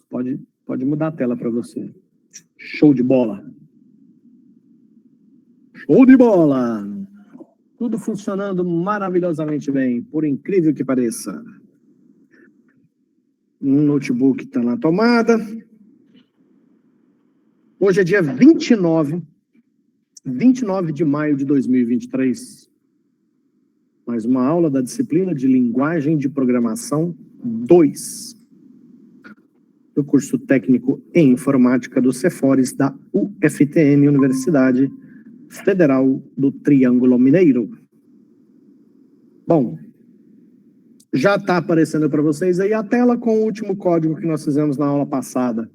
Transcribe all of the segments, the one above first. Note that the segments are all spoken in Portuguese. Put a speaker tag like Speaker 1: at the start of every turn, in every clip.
Speaker 1: Pode mudar a tela para você. Show de bola. Show de bola. Tudo funcionando maravilhosamente bem, por incrível que pareça. Um notebook está na tomada. Hoje é dia 29 de maio de 2023. Mais uma aula da disciplina de Linguagem de Programação 2. Do curso técnico em informática do Cefores da UFTM, Universidade Federal do Triângulo Mineiro. Bom, já está aparecendo para vocês aí a tela com o último código que nós fizemos na aula passada.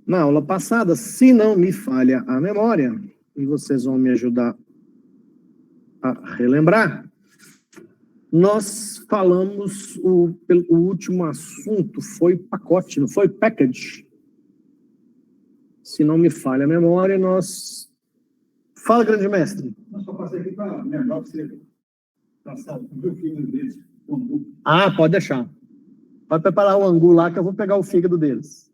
Speaker 1: Na aula passada, se não me falha a memória, e vocês vão me ajudar a relembrar, nós falamos, o último assunto foi pacote, não foi package. Se não me falha a memória, nós... Fala, grande mestre.
Speaker 2: Eu só passei aqui para lembrar que você passar o meu fígado deles.
Speaker 1: Ah, pode deixar. Pode preparar o angu lá que eu vou pegar o fígado deles.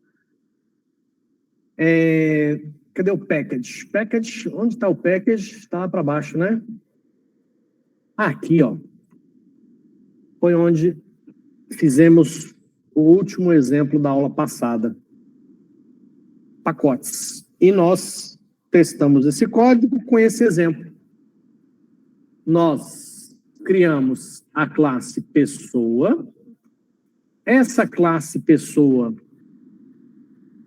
Speaker 1: Cadê o package? Package, onde está o package? Está para baixo, né? Aqui, ó. Foi onde fizemos o último exemplo da aula passada. Pacotes. E nós testamos esse código com esse exemplo. Nós criamos a classe pessoa. Essa classe pessoa,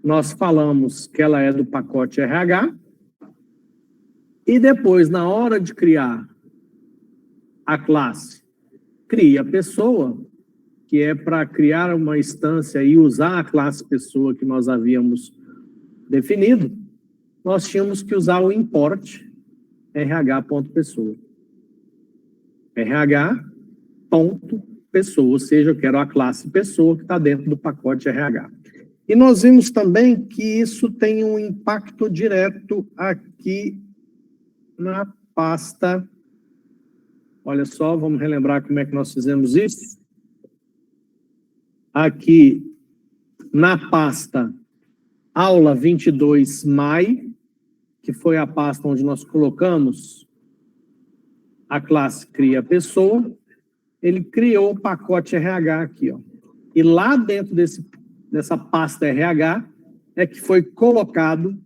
Speaker 1: nós falamos que ela é do pacote RH. E depois, na hora de criar a classe cria pessoa, que é para criar uma instância e usar a classe pessoa que nós havíamos definido, nós tínhamos que usar o import rh.pessoa. rh.pessoa, ou seja, eu quero a classe pessoa que está dentro do pacote RH. E nós vimos também que isso tem um impacto direto aqui na pasta. Olha só, vamos relembrar como é que nós fizemos isso. Aqui, na pasta aula 22 MAI, que foi a pasta onde nós colocamos a classe cria pessoa, ele criou o pacote RH aqui, ó. E lá dentro dessa pasta RH é que foi colocado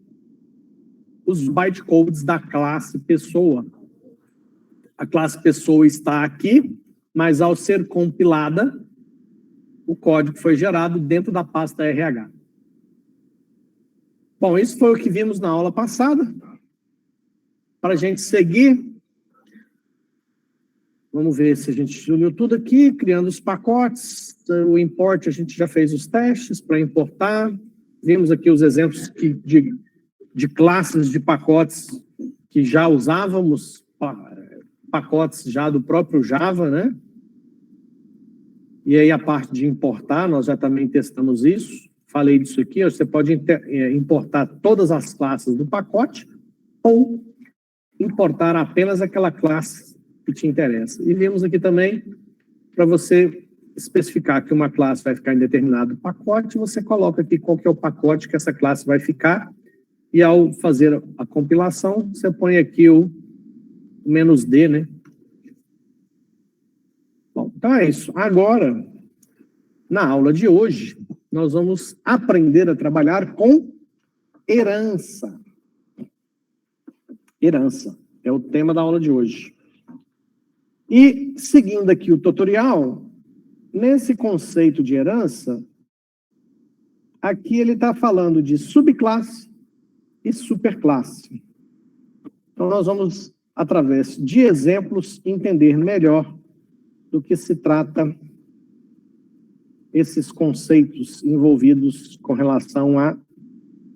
Speaker 1: os bytecodes da classe pessoa. A classe pessoa está aqui, mas ao ser compilada, o código foi gerado dentro da pasta RH. Bom, isso foi o que vimos na aula passada. Para a gente seguir, vamos ver se a gente uniu tudo aqui, criando os pacotes. O import, a gente já fez os testes para importar. Vimos aqui os exemplos de classes de pacotes que já usávamos, pacotes já do próprio Java, né? E aí a parte de importar, nós já também testamos isso. Falei disso aqui, você pode importar todas as classes do pacote ou importar apenas aquela classe que te interessa. E vimos aqui também, para você especificar que uma classe vai ficar em determinado pacote, você coloca aqui qual que é o pacote que essa classe vai ficar, e ao fazer a compilação, você põe aqui o -d, né? Bom, então é isso. Agora, na aula de hoje, nós vamos aprender a trabalhar com herança. Herança é o tema da aula de hoje. E, seguindo aqui o tutorial, nesse conceito de herança, aqui ele está falando de subclasse e superclasse. Então, nós vamos, através de exemplos, entender melhor do que se trata esses conceitos envolvidos com relação à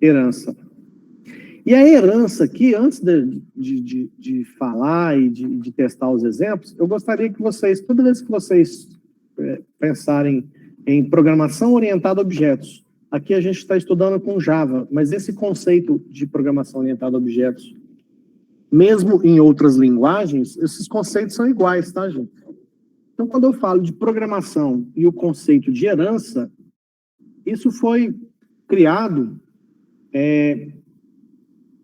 Speaker 1: herança. E a herança aqui, antes de falar e de testar os exemplos, eu gostaria que vocês, toda vez que vocês pensarem em programação orientada a objetos, aqui a gente está estudando com Java, mas esse conceito de programação orientada a objetos, mesmo em outras linguagens, esses conceitos são iguais, tá, gente? Então, quando eu falo de programação e o conceito de herança, Isso foi criado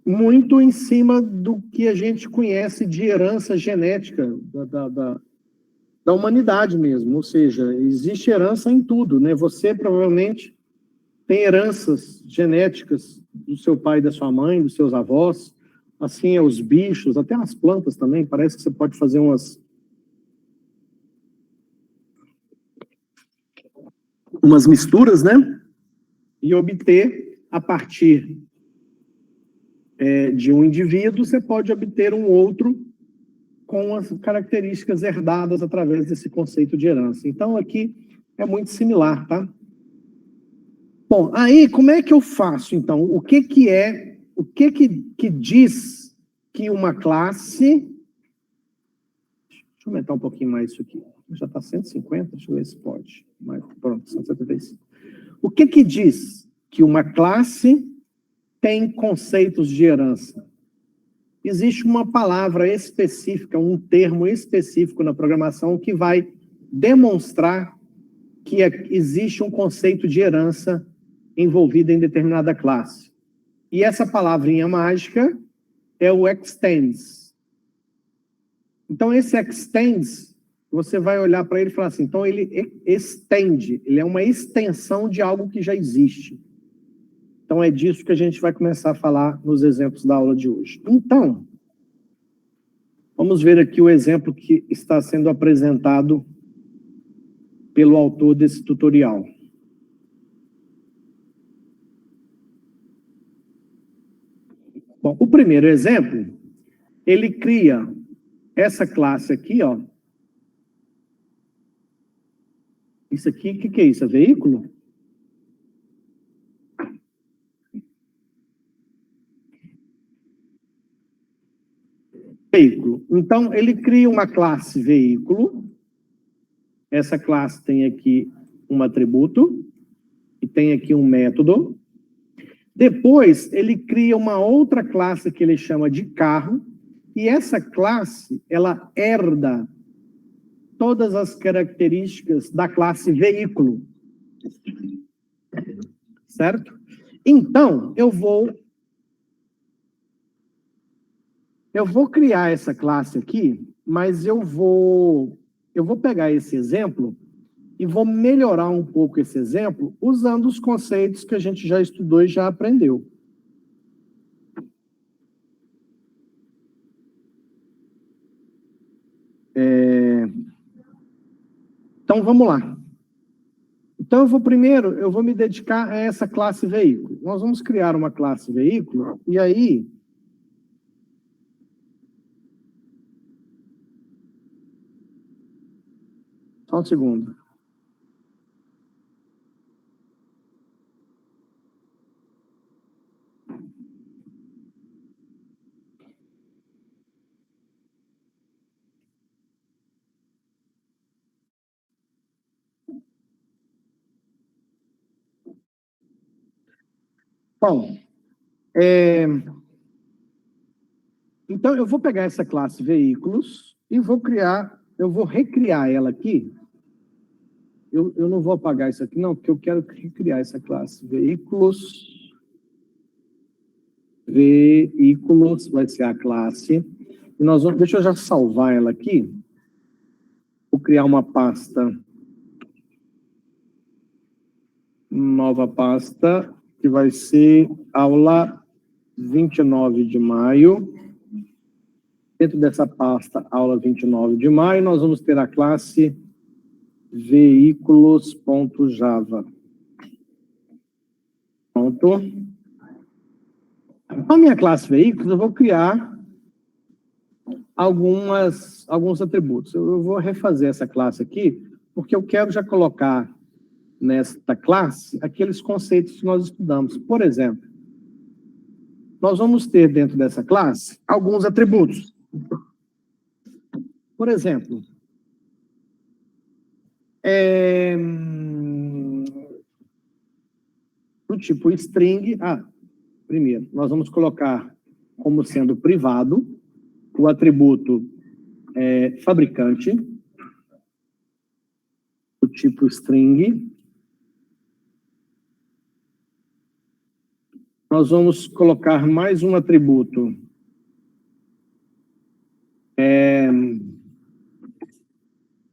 Speaker 1: muito em cima do que a gente conhece de herança genética da humanidade mesmo, ou seja, existe herança em tudo, né? Você provavelmente tem heranças genéticas do seu pai e da sua mãe, dos seus avós, assim é os bichos, até as plantas também, parece que você pode fazer umas misturas, né? E obter, a partir de um indivíduo, você pode obter um outro com as características herdadas através desse conceito de herança. Então, aqui é muito similar, tá? Bom, aí, como é que eu faço, então? O que diz que uma classe... Deixa eu aumentar um pouquinho mais isso aqui. Já está 150, deixa eu ver se pode. Mas, pronto, 175. O que diz que uma classe tem conceitos de herança? Existe uma palavra específica, um termo específico na programação que vai demonstrar que existe um conceito de herança envolvido em determinada classe. E essa palavrinha mágica é o extends. Então, esse extends, você vai olhar para ele e falar assim, então ele estende, ele é uma extensão de algo que já existe. Então, é disso que a gente vai começar a falar nos exemplos da aula de hoje. Então, vamos ver aqui o exemplo que está sendo apresentado pelo autor desse tutorial. Bom, o primeiro exemplo, ele cria essa classe aqui, ó. Isso aqui, o que é isso? É veículo? Veículo. Então, ele cria uma classe veículo. Essa classe tem aqui um atributo e tem aqui um método. Depois, ele cria uma outra classe que ele chama de carro. E essa classe, ela herda todas as características da classe veículo. Certo? Então, eu vou criar essa classe aqui, mas eu vou pegar esse exemplo e vou melhorar um pouco esse exemplo usando os conceitos que a gente já estudou e já aprendeu. Então, vamos lá. Então, eu vou me dedicar a essa classe veículo. Nós vamos criar uma classe veículo, e aí... Só um segundo. Bom, então eu vou pegar essa classe veículos e eu vou recriar ela aqui. Eu não vou apagar isso aqui, não, porque eu quero recriar essa classe. Veículos vai ser a classe. E deixa eu já salvar ela aqui. Vou criar uma pasta. Nova pasta, que vai ser aula 29 de maio. Dentro dessa pasta, aula 29 de maio, nós vamos ter a classe veículos.java. Pronto. A minha classe veículos, eu vou criar alguns atributos. Eu vou refazer essa classe aqui, porque eu quero já colocar nesta classe aqueles conceitos que nós estudamos. Por exemplo, nós vamos ter dentro dessa classe alguns atributos. Por exemplo, do tipo string. Primeiro, nós vamos colocar como sendo privado o atributo fabricante, do tipo string. nós vamos colocar mais um atributo.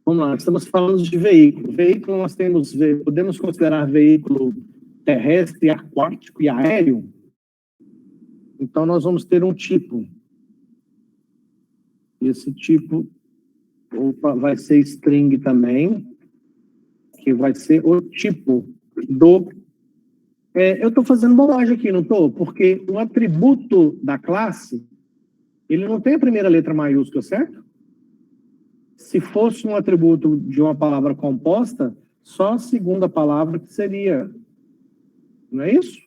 Speaker 1: Vamos lá, estamos falando de veículo. Veículo nós temos, podemos considerar veículo terrestre, aquático e aéreo. Então, nós vamos ter um tipo. Esse tipo vai ser string também, que vai ser o tipo do... eu estou fazendo bobagem aqui, não estou? Porque o atributo da classe, ele não tem a primeira letra maiúscula, certo? Se fosse um atributo de uma palavra composta, só a segunda palavra que seria. Não é isso?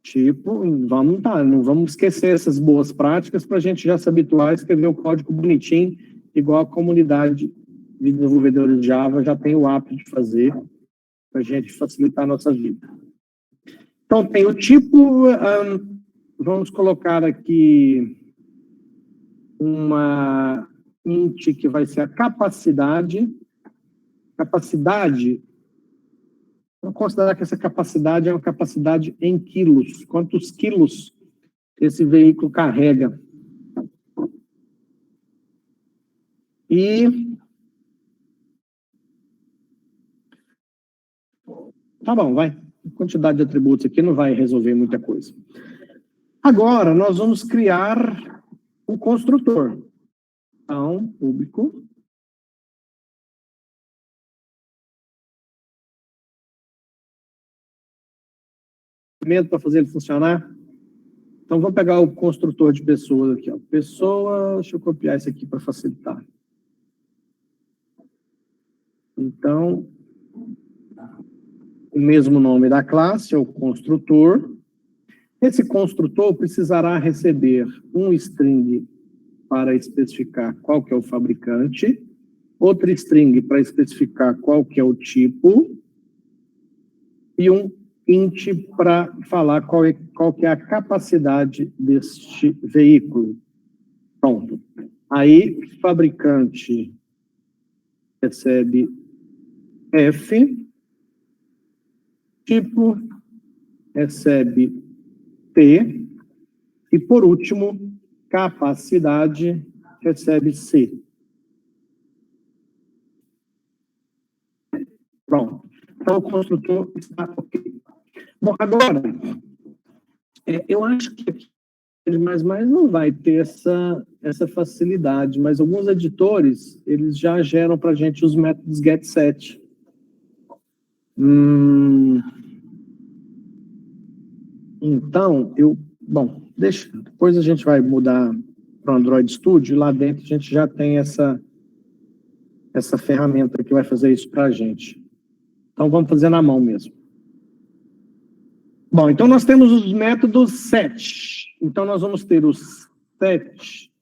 Speaker 1: Tipo, não vamos esquecer essas boas práticas para a gente já se habituar a escrever o código bonitinho, igual a comunidade de desenvolvedores de Java já tem o hábito de fazer, para a gente facilitar a nossa vida. Então, tem o tipo, vamos colocar aqui uma int que vai ser a capacidade. Capacidade, vamos considerar que essa capacidade é uma capacidade em quilos. Quantos quilos esse veículo carrega? E... tá bom, vai. A quantidade de atributos aqui não vai resolver muita coisa. Agora, nós vamos criar um construtor. Então, público. Primeiro, para fazer ele funcionar. Então, vou pegar o construtor de pessoas aqui. Ó. Pessoa, deixa eu copiar isso aqui para facilitar. Então, o mesmo nome da classe é o construtor. Esse construtor precisará receber um string para especificar qual que é o fabricante, outra string para especificar qual que é o tipo, e um int para falar qual que é a capacidade deste veículo. Pronto. Aí, fabricante recebe F, tipo recebe T, e por último, capacidade recebe C. Pronto. Então, o construtor está ok. Bom, agora, eu acho que aqui mais não vai ter essa facilidade, mas alguns editores, eles já geram para a gente os métodos getSet. Então, bom, depois a gente vai mudar para o Android Studio, e lá dentro a gente já tem essa ferramenta que vai fazer isso para a gente. Então, vamos fazer na mão mesmo. Bom, então nós temos os métodos set. Então, nós vamos ter o set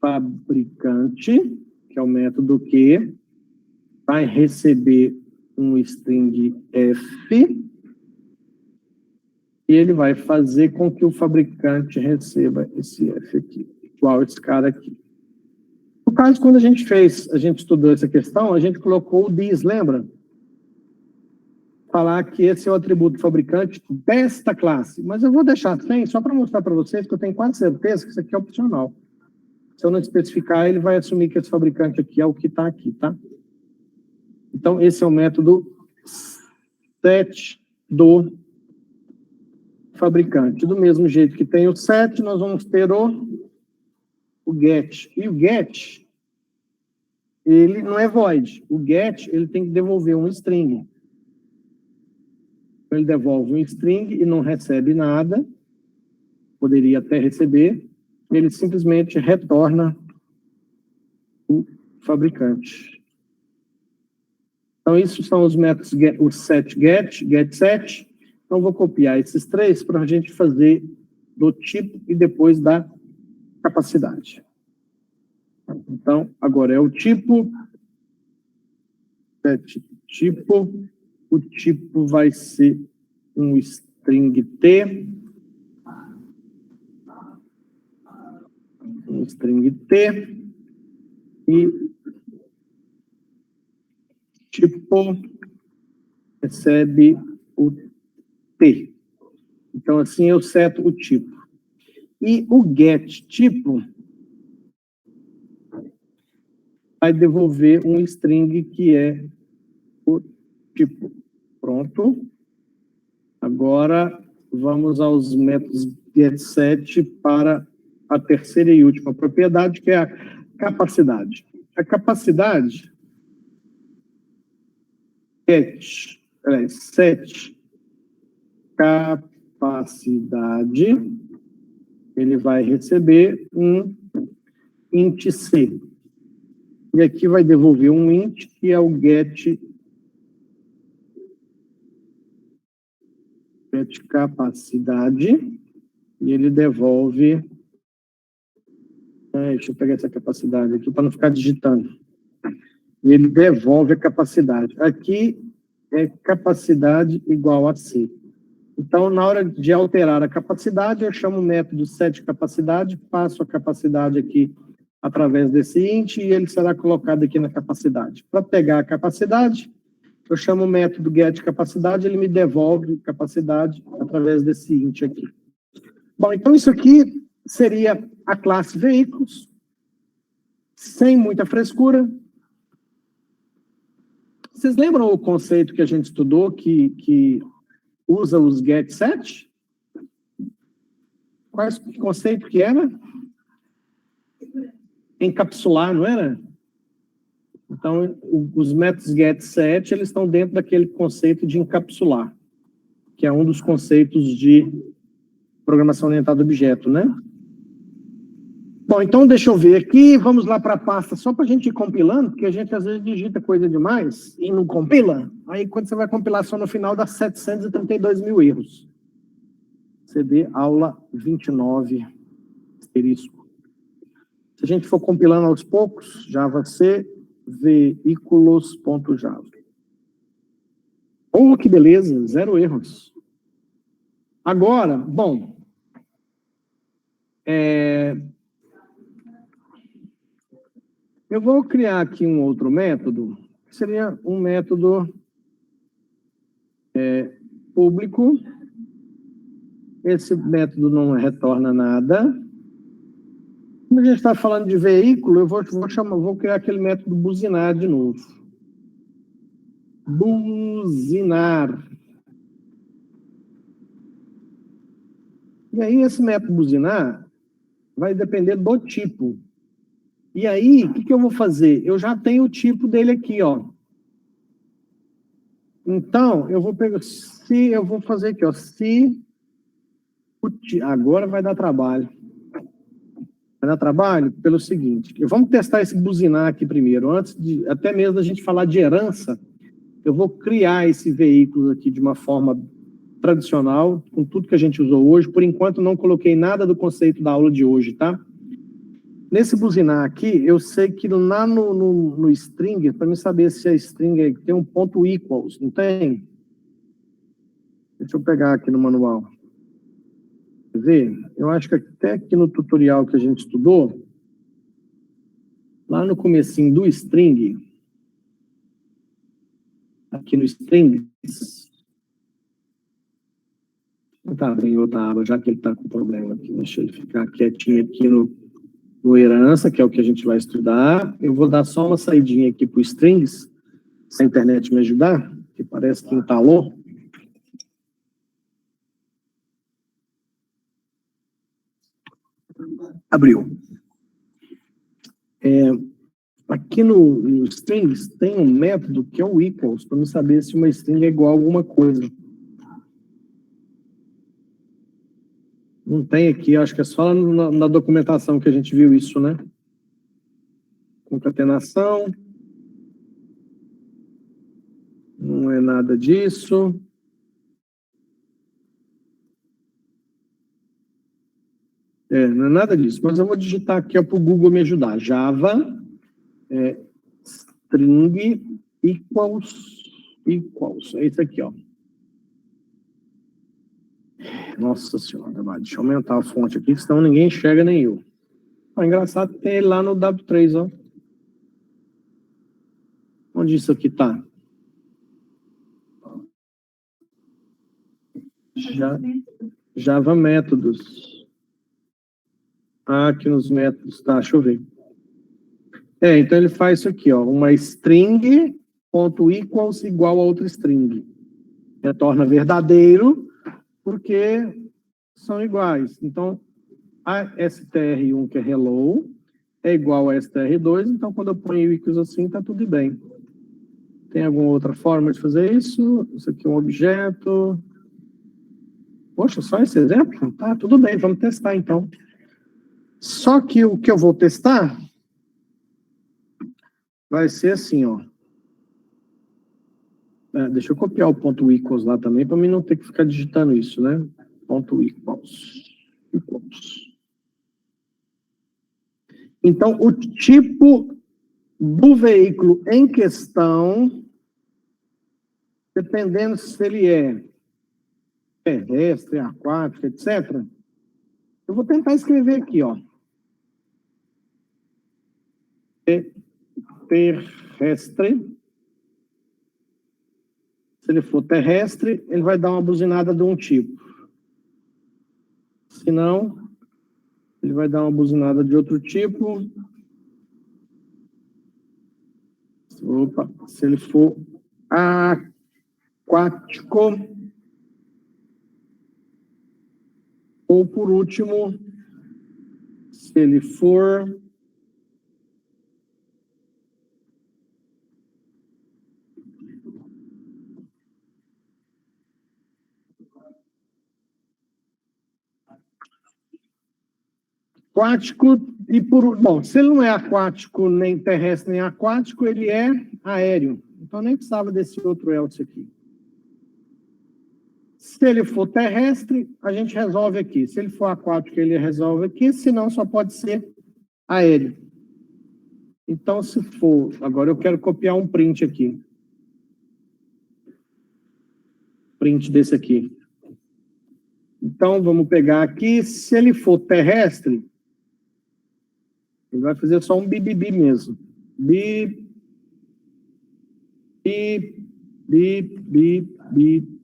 Speaker 1: fabricante, que é o método que vai receber um string F, e ele vai fazer com que o fabricante receba esse F aqui, igual esse cara aqui. No caso, quando a gente estudou essa questão, a gente colocou o this, lembra? Falar que esse é o atributo fabricante desta classe. Mas eu vou deixar sem, só para mostrar para vocês que eu tenho quase certeza que isso aqui é opcional. Se eu não especificar, ele vai assumir que esse fabricante aqui é o que está aqui, tá? Então, esse é o método set do fabricante. Do mesmo jeito que tem o set, nós vamos ter o get. E o get, ele não é void. O get, ele tem que devolver um string. Ele devolve um string e não recebe nada. Poderia até receber. Ele simplesmente retorna o fabricante. Então, isso são os métodos o setGet, getSet. Então, vou copiar esses três para a gente fazer do tipo e depois da capacidade. Então, agora é o tipo, tipo, o tipo vai ser um string T, e tipo recebe o T. Então, assim, eu seto o tipo. E o get tipo vai devolver um string que é o tipo. Pronto. Agora, vamos aos métodos getSet para a terceira e última propriedade, que é a capacidade. A capacidade set capacidade, ele vai receber um int c. E aqui vai devolver um int, que é o get capacidade, e ele devolve... deixa eu pegar essa capacidade aqui para não ficar digitando. E ele devolve a capacidade. Aqui é capacidade igual a C. Então, na hora de alterar a capacidade, eu chamo o método setCapacidade, passo a capacidade aqui através desse int e ele será colocado aqui na capacidade. Para pegar a capacidade, eu chamo o método getCapacidade, ele me devolve capacidade através desse int aqui. Bom, então isso aqui seria a classe veículos, sem muita frescura. Vocês lembram o conceito que a gente estudou que usa os getSet? Qual é o conceito que era? Encapsular, não era? Então, os métodos getSet, eles estão dentro daquele conceito de encapsular, que é um dos conceitos de programação orientada a objeto, né? Bom, então deixa eu ver aqui, vamos lá para a pasta, só para a gente ir compilando, porque a gente às vezes digita coisa demais e não compila, aí quando você vai compilar só no final dá 732 mil erros. CD aula 29, asterisco. Se a gente for compilando aos poucos, Java C, veículos.java. Oh, que beleza, 0 erros. Agora, bom, eu vou criar aqui um outro método, que seria um método público. Esse método não retorna nada. Como a gente está falando de veículo, eu vou criar aquele método buzinar de novo. Buzinar. E aí, esse método buzinar vai depender do tipo. E aí, o que eu vou fazer? Eu já tenho o tipo dele aqui, ó. Então, eu vou pegar, eu vou fazer aqui, ó, agora vai dar trabalho. Vai dar trabalho pelo seguinte, vamos testar esse buzinar aqui primeiro, antes de, até mesmo da gente falar de herança, eu vou criar esse veículo aqui de uma forma tradicional, com tudo que a gente usou hoje, por enquanto não coloquei nada do conceito da aula de hoje, tá? Nesse buzinar aqui, eu sei que lá no string, para me saber se a string tem um ponto equals, não tem? Deixa eu pegar aqui no manual. Quer ver? Eu acho que até aqui no tutorial que a gente estudou, lá no comecinho do string, aqui no string, tá em outra aba, já que ele está com problema aqui, deixa ele ficar quietinho aqui no herança, que é o que a gente vai estudar. Eu vou dar só uma saidinha aqui para o strings, se a internet me ajudar, que parece que entalou. Abriu. Aqui no strings tem um método que é o equals, para me saber se uma string é igual a alguma coisa. Não tem aqui, acho que é só na documentação que a gente viu isso, né? Concatenação. Não é nada disso. Não é nada disso, mas eu vou digitar aqui para o Google me ajudar. Java string equals. É isso aqui, ó. Nossa senhora, deixa eu aumentar a fonte aqui, senão ninguém enxerga, nem eu. Engraçado tem ele lá no W3, ó. Onde isso aqui tá? Já. Java métodos. Aqui nos métodos, tá, deixa eu ver. Então ele faz isso aqui, ó, uma string ponto equals igual a outra string. Retorna verdadeiro, porque são iguais. Então, a str1, que é hello, é igual a str2, então quando eu ponho equals assim, tá tudo bem. Tem alguma outra forma de fazer isso? Isso aqui é um objeto. Poxa, só esse exemplo? Tá, tudo bem, vamos testar então. Só que o que eu vou testar vai ser assim, ó. Deixa eu copiar o ponto equals lá também, para mim não ter que ficar digitando isso, né? Ponto equals. Então, o tipo do veículo em questão, dependendo se ele é terrestre, aquático, etc., eu vou tentar escrever aqui, ó. Terrestre. Se ele for terrestre, ele vai dar uma buzinada de um tipo. Se não, ele vai dar uma buzinada de outro tipo. Opa, se ele for aquático, ou por último, se ele for aquático e bom, se ele não é aquático, nem terrestre, nem aquático, ele é aéreo. Então nem precisava desse outro else aqui. Se ele for terrestre, a gente resolve aqui. Se ele for aquático, ele resolve aqui, senão só pode ser aéreo. Então, se for... Agora eu quero copiar um print aqui. Print desse aqui. Então, vamos pegar aqui. Se ele for terrestre, ele vai fazer só um bibibi mesmo. Bip, bip, bip, bip, bip,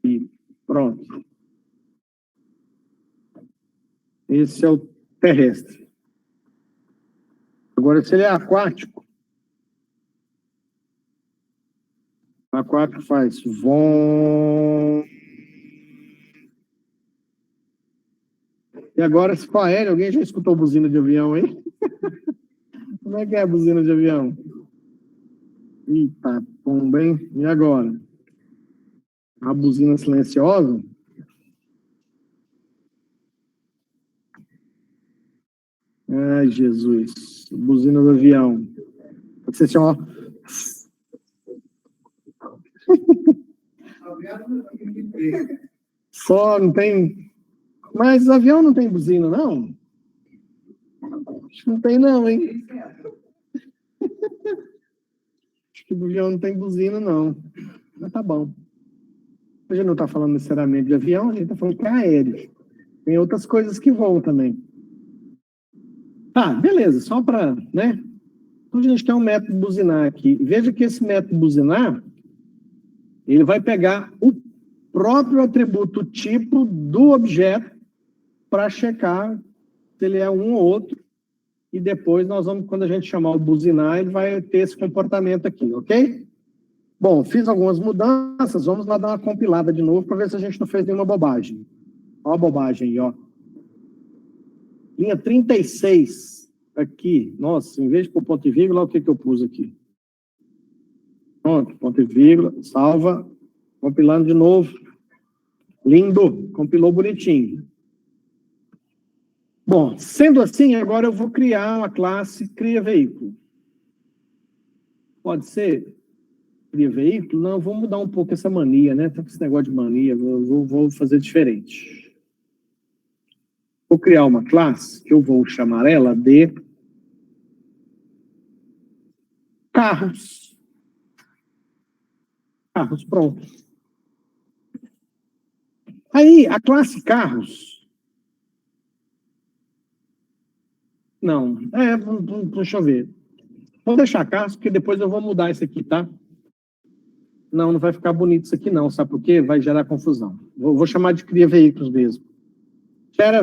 Speaker 1: bip. Pronto. Esse é o terrestre. Agora, se ele é aquático, o aquático faz vom. E agora, se for aéreo, alguém já escutou buzina de avião, hein? Como é que é a buzina de avião? Eita, pomba, hein? E agora? A buzina silenciosa? Ai, Jesus. Buzina do avião. Pode ser assim, ó. Só não tem... Mas avião não tem buzina, não? Acho que não tem, não, hein? Acho que o avião não tem buzina, não. Mas tá bom. A gente não está falando necessariamente de avião, a gente está falando que é aéreo. Tem outras coisas que voam também. Tá, beleza. Só para, né? Então, a gente quer um método buzinar aqui. Veja que esse método buzinar, ele vai pegar o próprio atributo tipo do objeto para checar se ele é um ou outro. E depois nós vamos, quando a gente chamar o buzinar, ele vai ter esse comportamento aqui, ok? Bom, fiz algumas mudanças, vamos lá dar uma compilada de novo para ver se a gente não fez nenhuma bobagem. Olha a bobagem aí, ó. Linha 36, aqui. Nossa, em vez de pôr ponto e vírgula, olha o que eu pus aqui. Pronto, ponto e vírgula, salva. Compilando de novo. Lindo, compilou bonitinho. Bom, sendo assim, agora eu vou criar uma classe cria veículo. Pode ser cria veículo? Não, vou mudar um pouco essa mania, né? Tá com esse negócio de mania, vou fazer diferente. Vou criar uma classe que eu vou chamar ela de carros. Carros, pronto. Aí, a classe carros... Não, deixa eu ver. Vou deixar carros, porque depois eu vou mudar isso aqui, tá? Não, não vai ficar bonito isso aqui não, sabe por quê? Vai gerar confusão. Vou chamar de cria veículos mesmo. Gera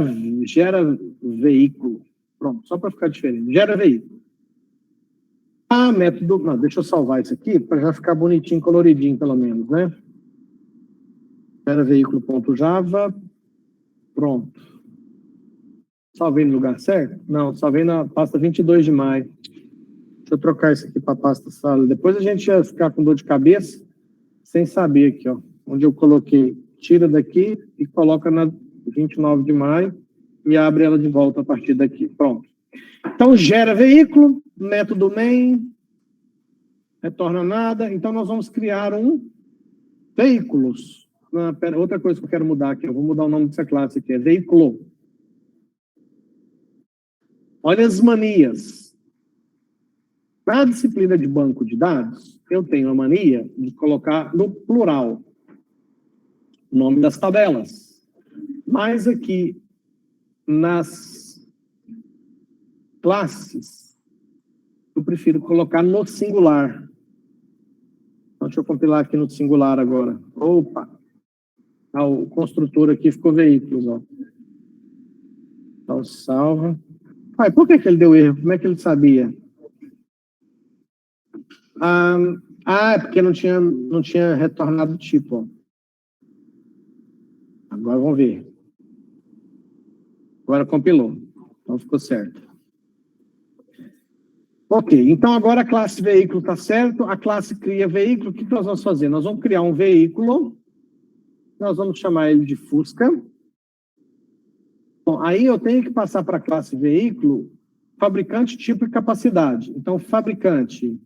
Speaker 1: veículo. Pronto, só para ficar diferente. Gera veículo. Método... Não, deixa eu salvar isso aqui, para já ficar bonitinho, coloridinho, pelo menos, né? Gera veículo.java. Pronto. Salvei no lugar certo? Não, salvei na pasta 22 de maio. Deixa eu trocar isso aqui para a pasta sala. Depois a gente ia ficar com dor de cabeça, sem saber aqui, ó. Onde eu coloquei. Tira daqui e coloca na 29 de maio e abre ela de volta a partir daqui. Pronto. Então, gera veículo, método main, retorna nada. Então, nós vamos criar um veículos. Outra coisa que eu quero mudar aqui, eu vou mudar o nome dessa classe aqui, é veículo. Olha as manias. Na disciplina de banco de dados, eu tenho a mania de colocar no plural o nome das tabelas. Mas aqui, nas classes, eu prefiro colocar no singular. Então, deixa eu compilar aqui no singular agora. Opa! O construtor aqui ficou veículos, ó. Então, salva. Por que ele deu erro? Como é que ele sabia? É porque não tinha retornado o tipo, ó. Agora vamos ver. Agora compilou. Então ficou certo. Ok, então agora a classe veículo está certo, a classe cria veículo, o que nós vamos fazer? Nós vamos criar um veículo, nós vamos chamar ele de Fusca. Bom, aí eu tenho que passar para a classe veículo, fabricante, tipo e capacidade. Então, fabricante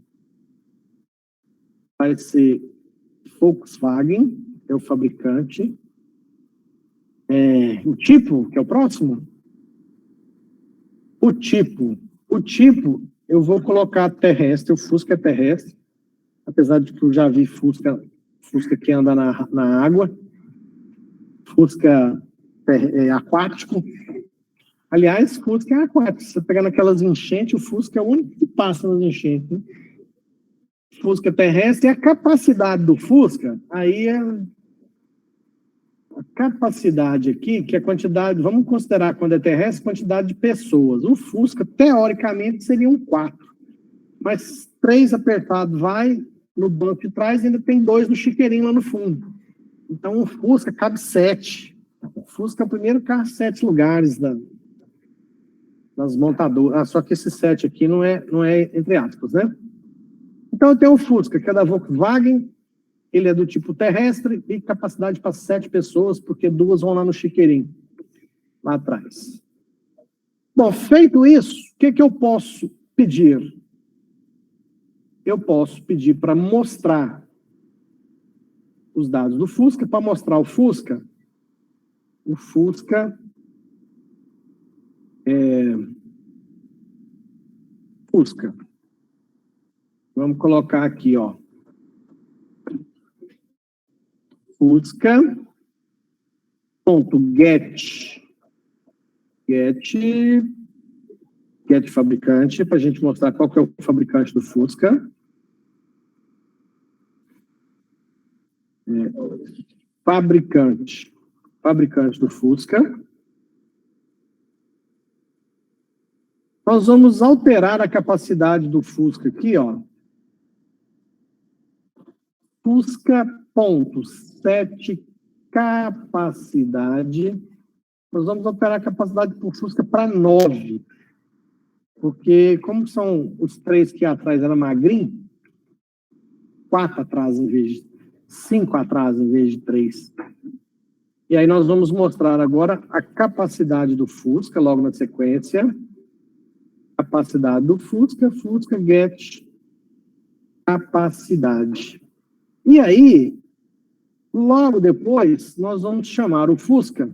Speaker 1: vai ser Volkswagen, é o fabricante. O tipo, que é o próximo? O tipo, eu vou colocar terrestre, o Fusca é terrestre, apesar de que eu já vi Fusca que anda na água, Fusca aquático. Aliás, Fusca é aquático. Se você pegar naquelas enchentes, o Fusca é o único que passa nas enchentes. Né? Fusca terrestre, e a capacidade do Fusca, aí é a capacidade aqui, que é a quantidade, vamos considerar quando é terrestre, quantidade de pessoas. O Fusca, teoricamente, seriam 4. Mas 3 apertado vai no banco de trás e ainda tem 2 no chiqueirinho lá no fundo. Então, o Fusca cabe 7. O Fusca é o primeiro carro 7 lugares das montadoras. Só que esse 7 aqui não é entre aspas, né? Então, eu tenho o Fusca, que é da Volkswagen, ele é do tipo terrestre e capacidade para 7 pessoas, porque 2 vão lá no chiqueirinho, lá atrás. Bom, feito isso, o que eu posso pedir? Eu posso pedir para mostrar os dados do Fusca. Para mostrar o Fusca Vamos colocar aqui, ó. Fusca.get fabricante, para a gente mostrar qual que é o fabricante do Fusca. Fabricante do Fusca. Nós vamos alterar a capacidade do Fusca aqui, ó. Fusca.set capacidade. Nós vamos alterar a capacidade do Fusca para 9. Porque, como são os 3 que atrás era magrinho, 4 atrás em vez de 5 atrás em vez de 3. E aí nós vamos mostrar agora a capacidade do Fusca, logo na sequência. Capacidade do Fusca get capacidade. E aí, logo depois, nós vamos chamar o Fusca,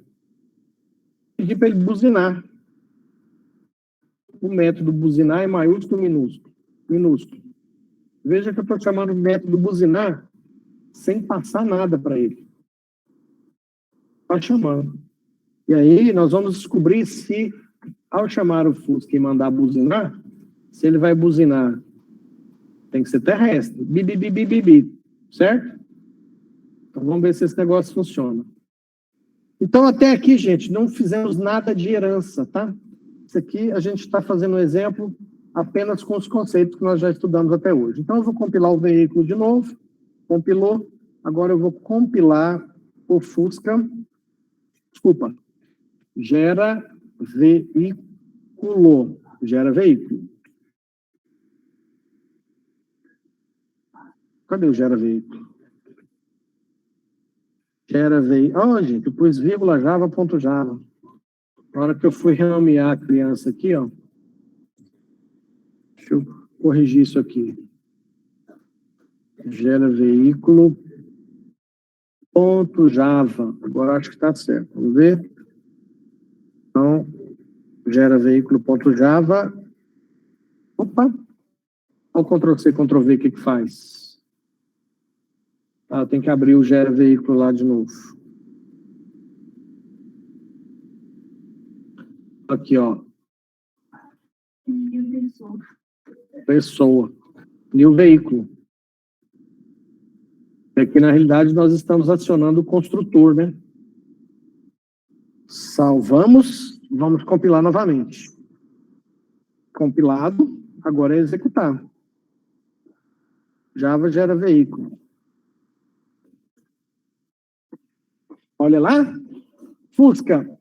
Speaker 1: pedir para ele buzinar. O método buzinar é maiúsculo ou minúsculo. Veja que eu estou chamando o método buzinar sem passar nada para ele. Está chamando. E aí nós vamos descobrir se, ao chamar o Fusca e mandar buzinar, se ele vai buzinar. Tem que ser terrestre. Bi, certo? Então, vamos ver se esse negócio funciona. Então, até aqui, gente, não fizemos nada de herança, tá? Isso aqui, a gente está fazendo um exemplo apenas com os conceitos que nós já estudamos até hoje. Então, eu vou compilar o veículo de novo. Compilou. Agora eu vou compilar o Fusca. Desculpa. Gera veículo. Gera veículo. Cadê o gera veículo? Gera veículo. Oh, gente, eu pus vírgula java.java. Na hora que eu fui renomear a criança aqui, ó. Deixa eu corrigir isso aqui. Gera veículo. Ponto Java. Agora acho que está certo. Vamos ver. Então, gera veículo.java. Opa! Olha o Ctrl+C, Ctrl+V, o que faz? Ah, tem que abrir o gera veículo lá de novo. Aqui, ó. Pessoa. New veículo. Aqui, na realidade, nós estamos acionando o construtor, né? Salvamos. Vamos compilar novamente. Compilado. Agora é executar. Java gera veículo. Olha lá. Fusca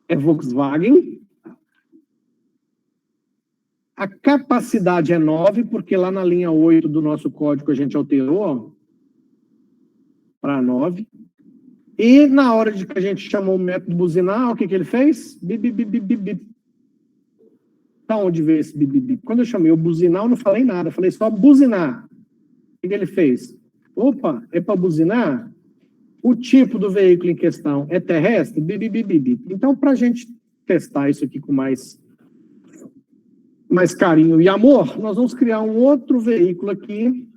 Speaker 1: é Volkswagen. A capacidade é 9, porque lá na linha 8 do nosso código a gente alterou para 9. E na hora de que a gente chamou o método buzinar, o que ele fez? Bip, bip, bip, bip, bip. Da onde veio esse bip, bip, bip? Quando eu chamei o buzinar, eu não falei nada, eu falei só buzinar. O que ele fez? Opa, é para buzinar? O tipo do veículo em questão é terrestre? Bip, bip, bip, bip. Então, para a gente testar isso aqui com mais carinho e amor, nós vamos criar um outro veículo aqui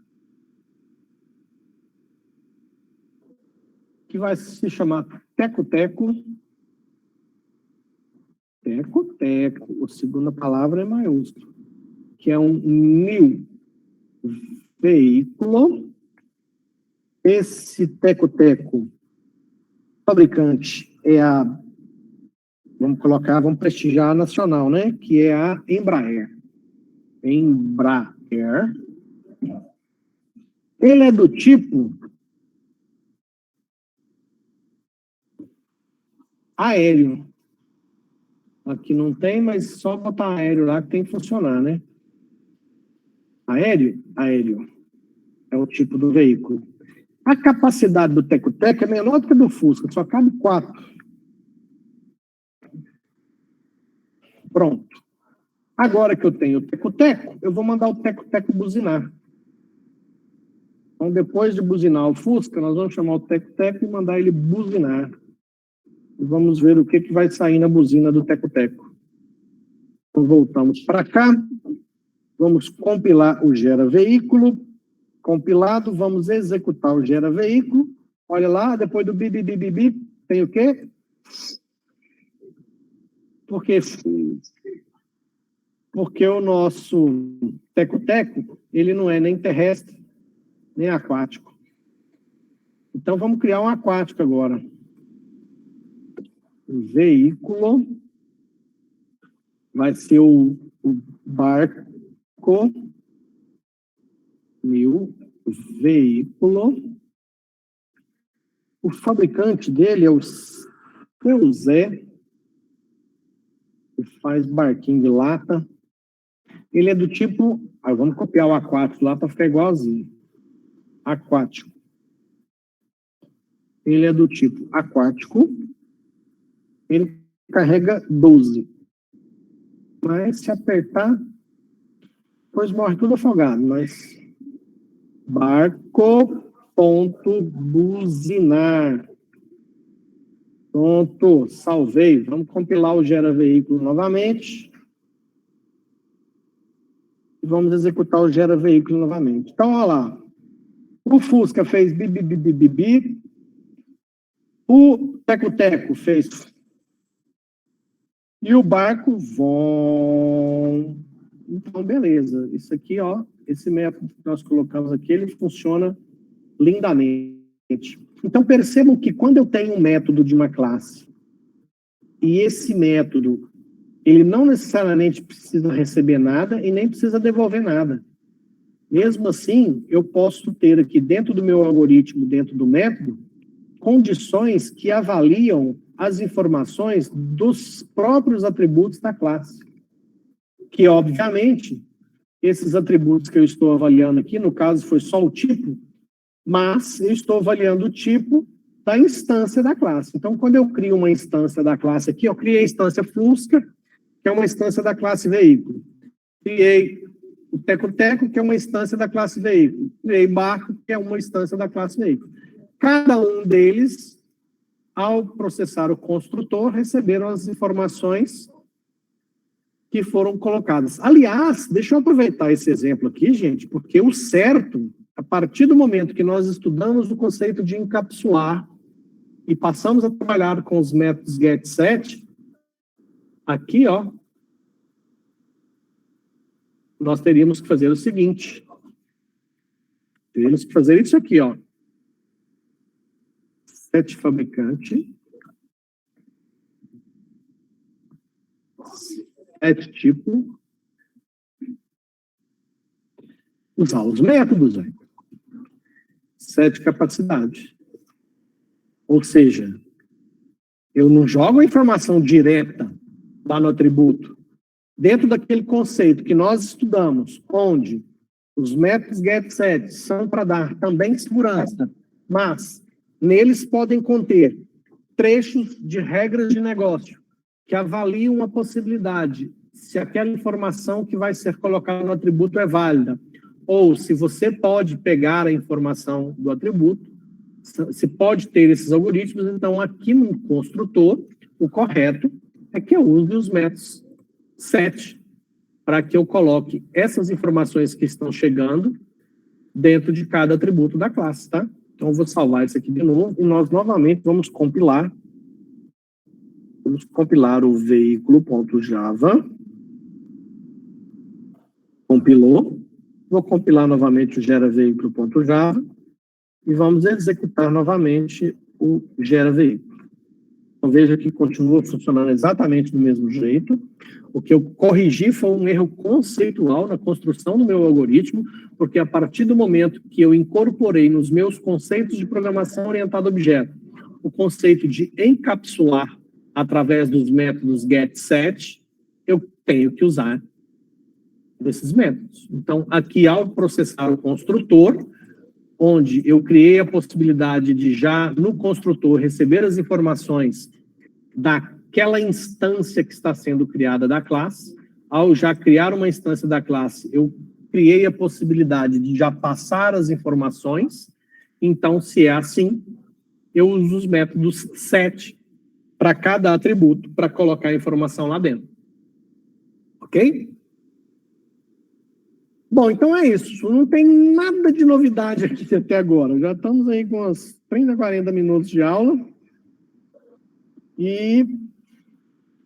Speaker 1: que vai se chamar Teco-Teco. Teco-Teco. A segunda palavra é maiúscula, que é um new veículo. Esse Teco-Teco, fabricante é a, vamos prestigiar a nacional, né? Que é a Embraer. Embraer. Ele é do tipo aéreo. Aqui não tem, mas só botar aéreo lá que tem que funcionar, né? Aéreo? Aéreo. É o tipo do veículo. A capacidade do Teco-Teco é menor do que a do Fusca, só cabe 4. Pronto. Agora que eu tenho o Teco-Teco, eu vou mandar o Teco-Teco buzinar. Então, depois de buzinar o Fusca, nós vamos chamar o Teco-Teco e mandar ele buzinar. E vamos ver o que vai sair na buzina do Teco-Teco. Então, voltamos para cá. Vamos compilar o gera veículo. Compilado, vamos executar o gera veículo. Olha lá, depois do bip, bip, bip, bip, tem o quê? Porque o nosso Teco-Teco, ele não é nem terrestre, nem aquático. Então, vamos criar um aquático agora. O veículo vai ser o barco, new veículo. O fabricante dele é o Seu Zé, que faz barquinho de lata. Ele é do tipo... vamos copiar o aquático lá para ficar igualzinho. Aquático. Ele é do tipo aquático. Ele carrega 12. Mas se apertar, depois morre tudo afogado. Mas barco.buzinar. Pronto, salvei. Vamos compilar o gera veículo novamente. E vamos executar o gera veículo novamente. Então, olha lá. O Fusca fez bi, bi, bi, bi, bi, bi. O Teco-Teco fez. E o barco vão. Então, beleza. Isso aqui, ó, esse método que nós colocamos aqui, ele funciona lindamente. Então, percebam que quando eu tenho um método de uma classe, e esse método, ele não necessariamente precisa receber nada e nem precisa devolver nada. Mesmo assim, eu posso ter aqui dentro do meu algoritmo, dentro do método, condições que avaliam as informações dos próprios atributos da classe. Que, obviamente, esses atributos que eu estou avaliando aqui, no caso foi só o tipo, mas eu estou avaliando o tipo da instância da classe. Então, quando eu crio uma instância da classe aqui, eu criei a instância Fusca, que é uma instância da classe veículo. Criei o Teco-Teco, que é uma instância da classe veículo. Criei Barco, que é uma instância da classe veículo. Cada um deles, ao processar o construtor, receberam as informações que foram colocadas. Aliás, deixa eu aproveitar esse exemplo aqui, gente, porque o certo, a partir do momento que nós estudamos o conceito de encapsular e passamos a trabalhar com os métodos getSet, aqui, ó, nós teríamos que fazer o seguinte. Teríamos que fazer isso aqui, ó. Set fabricante. Set tipo. Usar os métodos, aí. Set capacidade. Ou seja, eu não jogo a informação direta lá no atributo. Dentro daquele conceito que nós estudamos, onde os métodos getSet são para dar também segurança, mas neles podem conter trechos de regras de negócio que avaliam a possibilidade se aquela informação que vai ser colocada no atributo é válida, ou se você pode pegar a informação do atributo, se pode ter esses algoritmos. Então, aqui no construtor, o correto é que eu use os métodos set para que eu coloque essas informações que estão chegando dentro de cada atributo da classe, tá? Então, eu vou salvar isso aqui de novo e nós novamente vamos compilar. Vamos compilar o veículo.java. Compilou. Vou compilar novamente o geraveículo.java e vamos executar novamente o geraveículo. Então, veja que continua funcionando exatamente do mesmo jeito. O que eu corrigi foi um erro conceitual na construção do meu algoritmo, porque a partir do momento que eu incorporei nos meus conceitos de programação orientada a objeto o conceito de encapsular através dos métodos getSet, eu tenho que usar desses métodos. Então, aqui, ao processar o construtor, onde eu criei a possibilidade de já, no construtor, receber as informações daquela instância que está sendo criada da classe, ao já criar uma instância da classe, eu criei a possibilidade de já passar as informações. Então, se é assim, eu uso os métodos set para cada atributo, para colocar a informação lá dentro. Ok? Bom, então é isso. Não tem nada de novidade aqui até agora. Já estamos aí com uns 30, 40 minutos de aula. E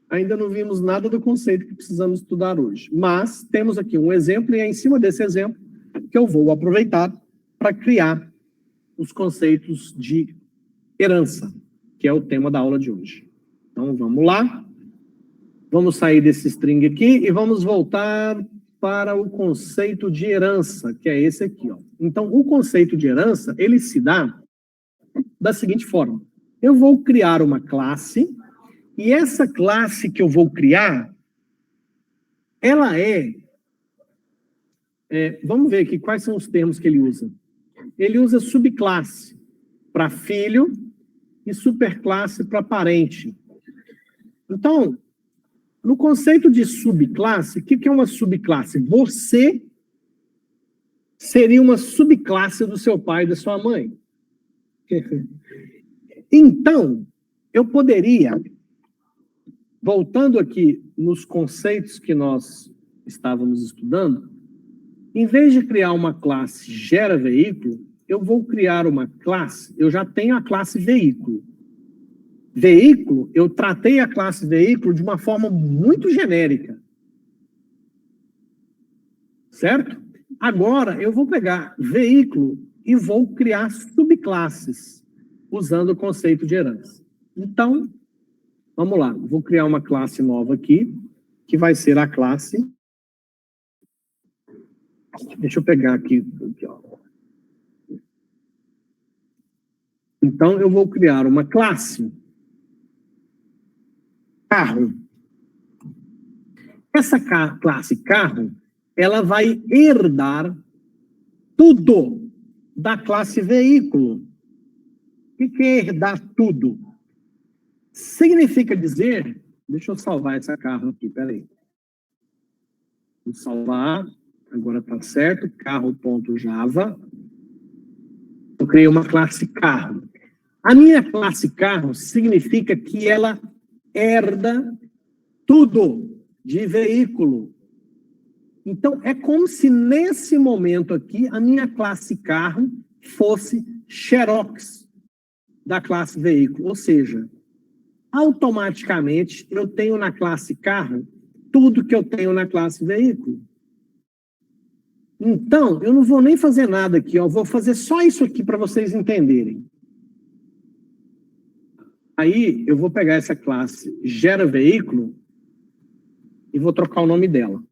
Speaker 1: ainda não vimos nada do conceito que precisamos estudar hoje. Mas temos aqui um exemplo, e é em cima desse exemplo que eu vou aproveitar para criar os conceitos de herança, que é o tema da aula de hoje. Então, vamos lá. Vamos sair desse string aqui e vamos voltar para o conceito de herança, que é esse aqui, ó. Então, o conceito de herança, ele se dá da seguinte forma. Eu vou criar uma classe, e essa classe que eu vou criar, ela vamos ver aqui quais são os termos que ele usa. Ele usa subclasse para filho e superclasse para parente. Então, no conceito de subclasse, o que é uma subclasse? Você seria uma subclasse do seu pai e da sua mãe. Então, eu poderia, voltando aqui nos conceitos que nós estávamos estudando, em vez de criar uma classe geraVeículo, eu vou criar uma classe, eu já tenho a classe veículo. Veículo, eu tratei a classe veículo de uma forma muito genérica. Certo? Agora, eu vou pegar veículo e vou criar subclasse classes, usando o conceito de herança. Então, vamos lá. Vou criar uma classe nova aqui, que vai ser a classe... Deixa eu pegar aqui ó. Então, eu vou criar uma classe carro. Essa classe carro, ela vai herdar tudo da classe veículo. O que é herdar tudo? Significa dizer... Deixa eu salvar essa carro aqui, peraí. Vou salvar, agora está certo, carro.java. Eu criei uma classe carro. A minha classe carro significa que ela herda tudo de veículo. Então, é como se nesse momento aqui, a minha classe carro fosse xerox da classe veículo. Ou seja, automaticamente eu tenho na classe carro tudo que eu tenho na classe veículo. Então, eu não vou nem fazer nada aqui, eu vou fazer só isso aqui para vocês entenderem. Aí, eu vou pegar essa classe gera veículo e vou trocar o nome dela.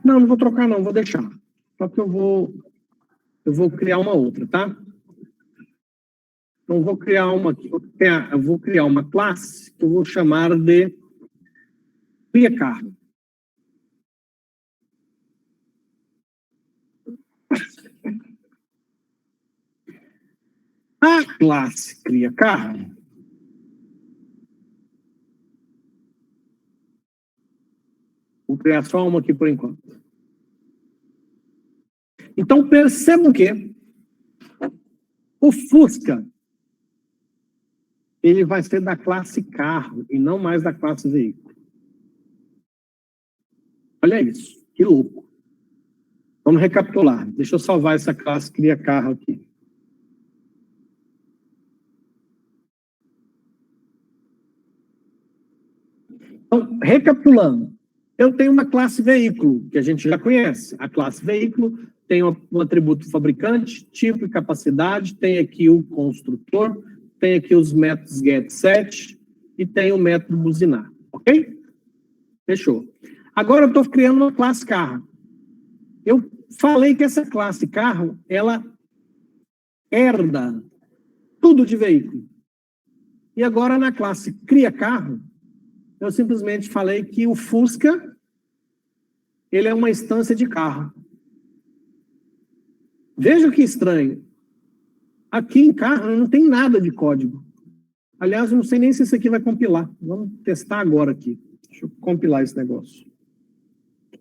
Speaker 1: Não, não vou trocar não, vou deixar. Só que eu vou criar uma outra, tá? Então, eu vou criar uma classe que eu vou chamar de cria carro. A classe cria carro vou criar só uma aqui por enquanto. Então, percebam que o Fusca ele vai ser da classe carro e não mais da classe veículo. Olha isso, que louco. Vamos recapitular. Deixa eu salvar essa classe cria carro aqui. Então, recapitulando, eu tenho uma classe veículo, que a gente já conhece. A classe veículo tem um atributo fabricante, tipo e capacidade, tem aqui o construtor, tem aqui os métodos getSet e tem o método buzinar, ok? Fechou. Agora eu estou criando uma classe carro. Eu falei que essa classe carro, ela herda tudo de veículo. E agora na classe cria carro, eu simplesmente falei que o Fusca, ele é uma instância de carro. Veja que estranho. Aqui em carro não tem nada de código. Aliás, eu não sei nem se isso aqui vai compilar. Vamos testar agora aqui. Deixa eu compilar esse negócio.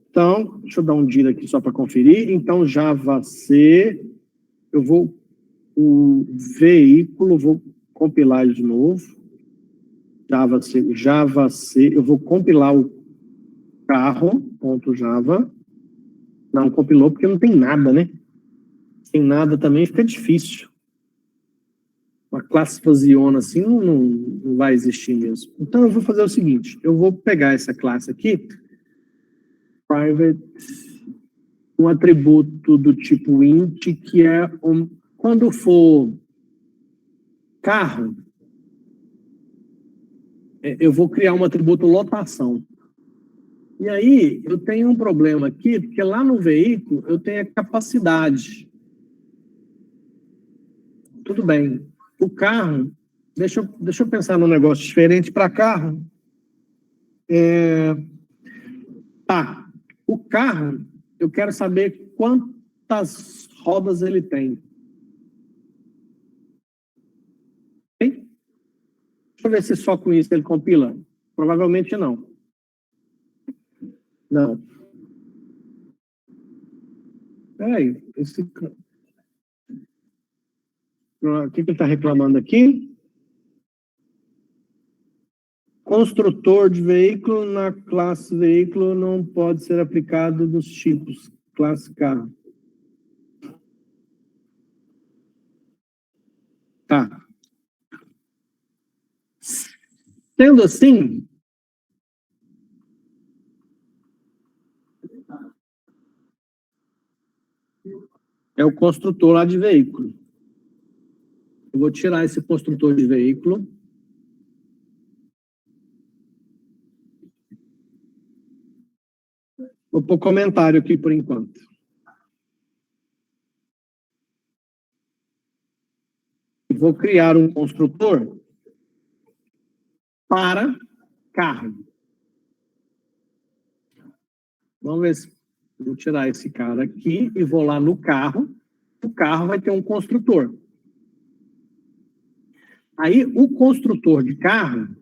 Speaker 1: Então, deixa eu dar um dir aqui só para conferir. Então, Java C, o veículo, vou compilar ele de novo. Java C, eu vou compilar o carro.java. Não compilou porque não tem nada, né? Sem nada também fica difícil. Uma classe vaziona assim não vai existir mesmo. Então eu vou fazer o seguinte, eu vou pegar essa classe aqui, private, um atributo do tipo int, que é quando for carro, eu vou criar um atributo lotação. E aí eu tenho um problema aqui, porque lá no veículo eu tenho a capacidade. Tudo bem. O carro, deixa eu pensar num negócio diferente para carro. Tá, o carro, eu quero saber quantas rodas ele tem. Okay? Deixa eu ver se só com isso ele compila. Provavelmente não. Não. Peraí, o que ele está reclamando aqui? Construtor de veículo na classe veículo não pode ser aplicado dos tipos classe carro. Tá. Sendo assim, é o construtor lá de veículo. Eu vou tirar esse construtor de veículo. Vou pôr comentário aqui por enquanto. Vou criar um construtor para carro. Vamos ver se... Vou tirar esse cara aqui e vou lá no carro. O carro vai ter um construtor. Aí, o construtor de carro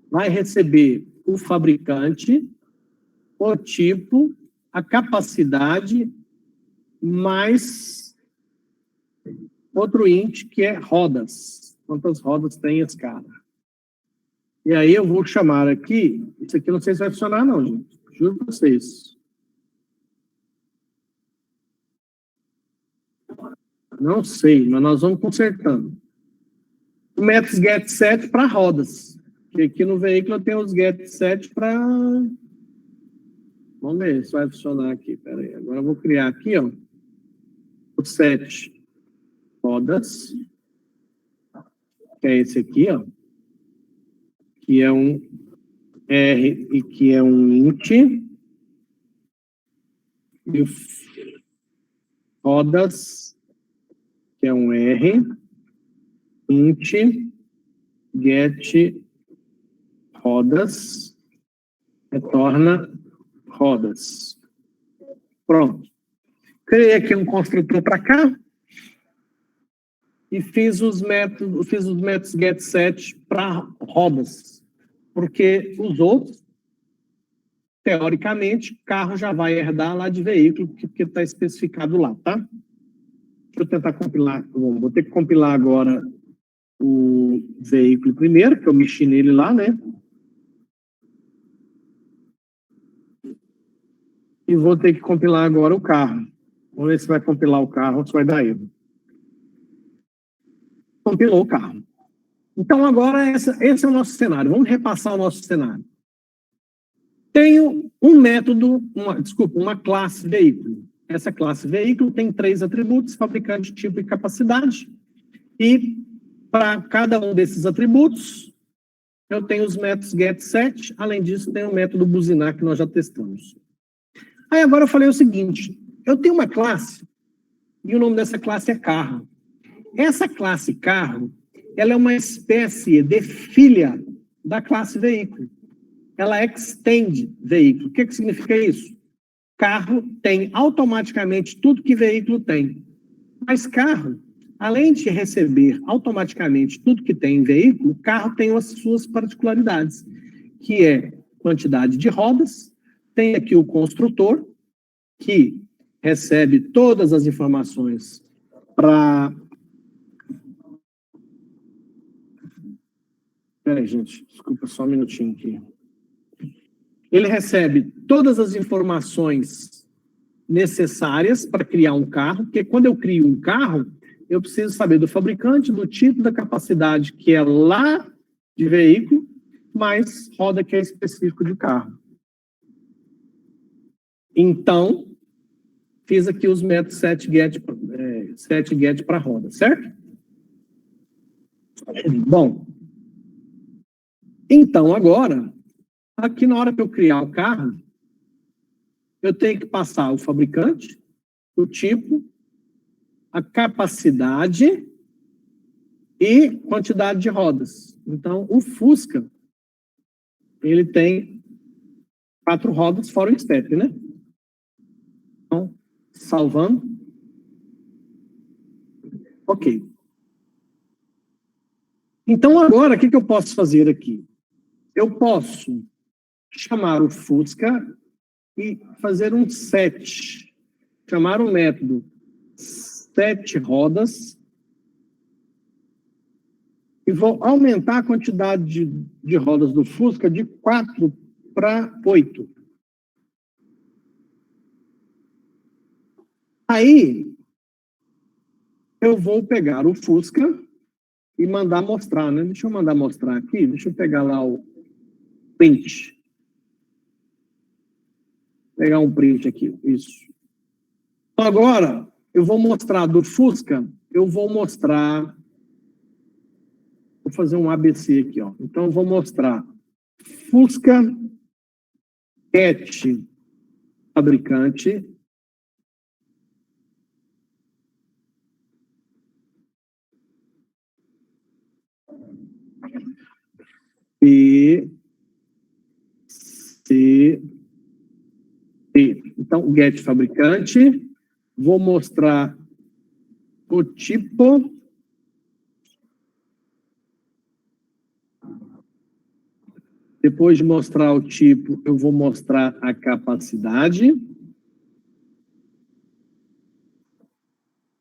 Speaker 1: vai receber o fabricante, o tipo, a capacidade, mais outro int, que é rodas. Quantas rodas tem esse cara? E aí eu vou chamar aqui... Isso aqui não sei se vai funcionar não, gente. Juro para vocês. Não sei, mas nós vamos consertando. O método getSet para rodas. Porque aqui no veículo eu tenho os getSet para... Vamos ver se vai funcionar aqui. Pera aí. Agora eu vou criar aqui, ó, o set rodas. Que é esse aqui, ó. Que é um R e que é um int. E o rodas, que é um R, int, get rodas, retorna rodas. Pronto. Criei aqui um construtor para cá e fiz os métodos getSet para rodas, porque os outros, teoricamente, carro já vai herdar lá de veículo, porque está especificado lá, tá? Deixa eu tentar compilar. Bom, vou ter que compilar agora o veículo primeiro, que eu mexi nele lá, né? E vou ter que compilar agora o carro. Vamos ver se vai compilar o carro ou se vai dar erro. Compilou o carro. Então, agora, esse é o nosso cenário. Vamos repassar o nosso cenário. Tenho um método, uma classe veículo. Essa classe veículo tem 3 atributos: fabricante, tipo e capacidade. E para cada um desses atributos, eu tenho os métodos getSet. Além disso, tem o método buzinar, que nós já testamos. Aí agora eu falei o seguinte: eu tenho uma classe, e o nome dessa classe é carro. Essa classe carro, ela é uma espécie de filha da classe veículo. Ela extende veículo. O que significa isso? Carro tem automaticamente tudo que veículo tem. Mas carro, além de receber automaticamente tudo que tem em veículo, carro tem as suas particularidades, que é quantidade de rodas. Tem aqui o construtor, que recebe todas as informações para... Peraí, gente, desculpa, só um minutinho aqui. Ele recebe todas as informações necessárias para criar um carro, porque quando eu crio um carro, eu preciso saber do fabricante, do tipo, da capacidade, que é lá de veículo, mais roda, que é específico de carro. Então, fiz aqui os métodos setGet para roda, certo? Bom, então agora, aqui na hora que eu criar o carro, eu tenho que passar o fabricante, o tipo, a capacidade e quantidade de rodas. Então, o Fusca, ele tem 4 rodas fora o step, né? Então, salvando. Ok. Então, agora, o que eu posso fazer aqui? Eu posso chamar o Fusca e fazer um set. Chamar o método setRodas. E vou aumentar a quantidade de rodas do Fusca de 4 para 8. Aí, eu vou pegar o Fusca e mandar mostrar, né? Deixa eu mandar mostrar aqui. Deixa eu pegar lá o print. Pegar um print aqui, isso. Então, agora, eu vou mostrar do Fusca, eu vou mostrar Vou fazer um ABC aqui, ó. Então, vou mostrar Fusca, Cat, fabricante, P, C, T. Então, get fabricante, vou mostrar o tipo, depois de mostrar o tipo, eu vou mostrar a capacidade.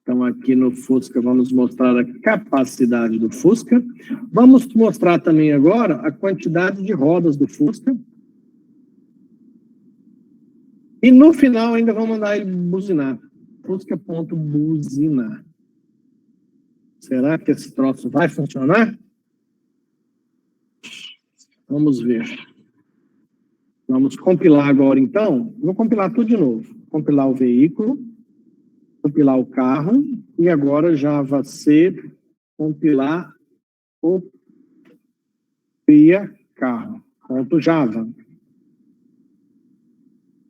Speaker 1: Então, aqui no Fusca, vamos mostrar a capacidade do Fusca. Vamos mostrar também agora a quantidade de rodas do Fusca. E no final ainda vamos mandar ele buzinar. Fusca.buzinar. Será que esse troço vai funcionar? Vamos ver. Vamos compilar agora, então. Vou compilar tudo de novo. Compilar o veículo, compilar o carro, e agora Java C, compilar o cria carro. Ponto Java.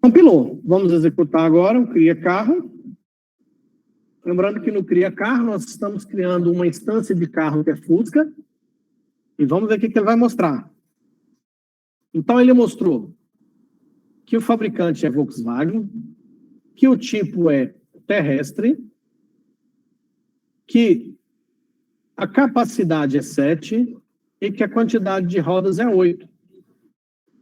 Speaker 1: Compilou. Vamos executar agora o cria carro. Lembrando que no cria carro nós estamos criando uma instância de carro que é Fusca. E vamos ver o que ele vai mostrar. Então ele mostrou que o fabricante é Volkswagen, que o tipo é terrestre, que a capacidade é 7 e que a quantidade de rodas é 8.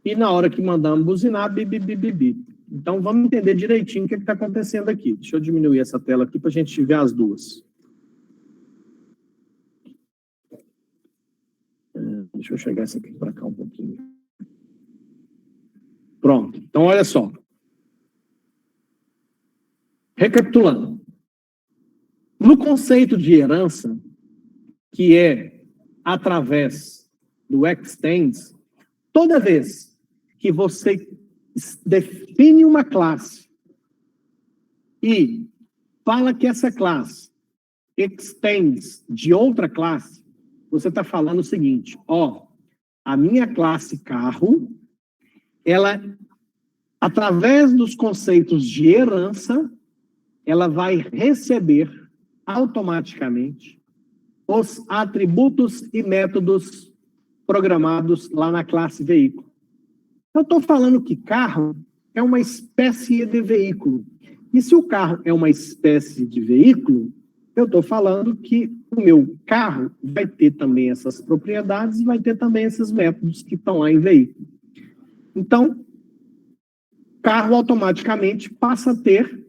Speaker 1: E na hora que mandamos buzinar, bi, bi, bi, bi, bi. Então, vamos entender direitinho o que está acontecendo aqui. Deixa eu diminuir essa tela aqui para a gente ver as duas. Deixa eu chegar essa aqui para cá um pouquinho. Pronto. Então, olha só. Recapitulando. No conceito de herança, que é através do extends, toda vez que você define uma classe e fala que essa classe extends de outra classe, você está falando o seguinte, ó, a minha classe carro, ela, através dos conceitos de herança, ela vai receber automaticamente os atributos e métodos programados lá na classe veículo. Eu estou falando que carro é uma espécie de veículo. E se o carro é uma espécie de veículo, eu estou falando que o meu carro vai ter também essas propriedades e vai ter também esses métodos que estão lá em veículo. Então, carro automaticamente passa a ter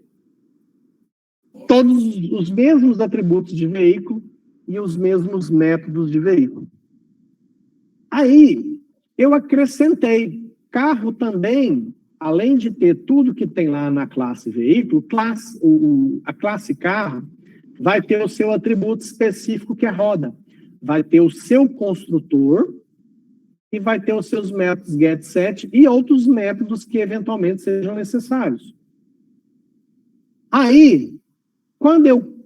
Speaker 1: todos os mesmos atributos de veículo e os mesmos métodos de veículo. Aí, eu acrescentei, carro também, além de ter tudo que tem lá na classe veículo, a classe carro vai ter o seu atributo específico que é roda. Vai ter o seu construtor e vai ter os seus métodos getSet e outros métodos que eventualmente sejam necessários. Aí, quando eu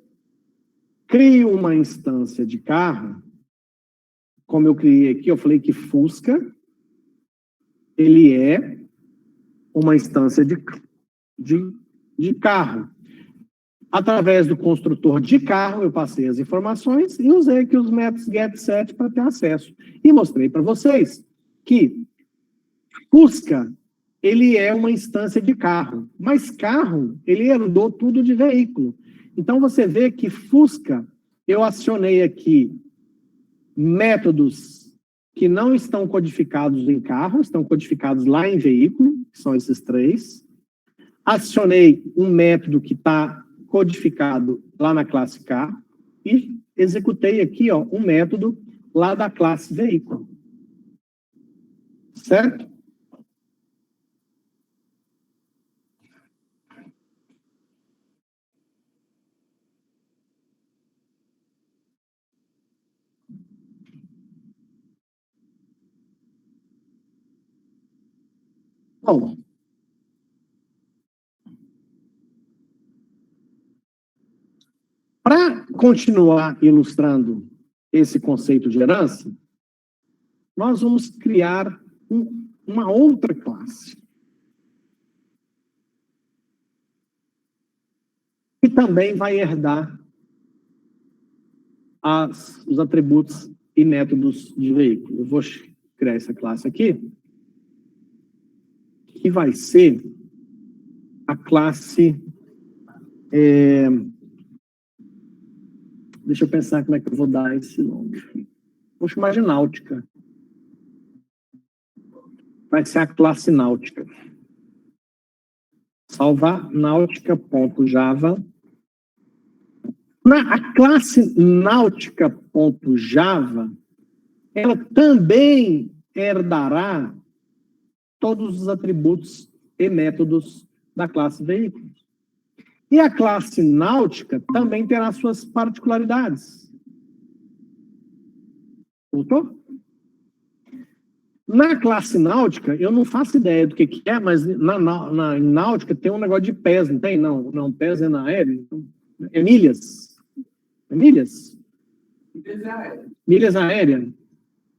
Speaker 1: crio uma instância de carro, como eu criei aqui, eu falei que Fusca, ele é uma instância de carro. Através do construtor de carro, eu passei as informações e usei aqui os métodos getSet para ter acesso. E mostrei para vocês que Fusca, ele é uma instância de carro, mas carro, ele herdou tudo de veículo. Então, você vê que Fusca, eu acionei aqui métodos que não estão codificados em carro, estão codificados lá em veículo, que são esses 3. Acionei um método que está codificado lá na classe carro e executei aqui, ó, um método lá da classe veículo. Certo? Bom, para continuar ilustrando esse conceito de herança, nós vamos criar uma outra classe. Que também vai herdar os atributos e métodos de veículo. Eu vou criar essa classe aqui, que vai ser a classe... deixa eu pensar como é que eu vou dar esse nome. Vou chamar de náutica. Vai ser a classe náutica. Salvar náutica.java. A classe náutica.java, ela também herdará todos os atributos e métodos da classe veículos. E a classe náutica também terá suas particularidades. Voltou? Na classe náutica, eu não faço ideia do que é, mas na náutica tem um negócio de pés, não tem? Não, pés é na aérea. É milhas. É milhas?
Speaker 3: Milhas aéreas.
Speaker 1: Milhas aéreas.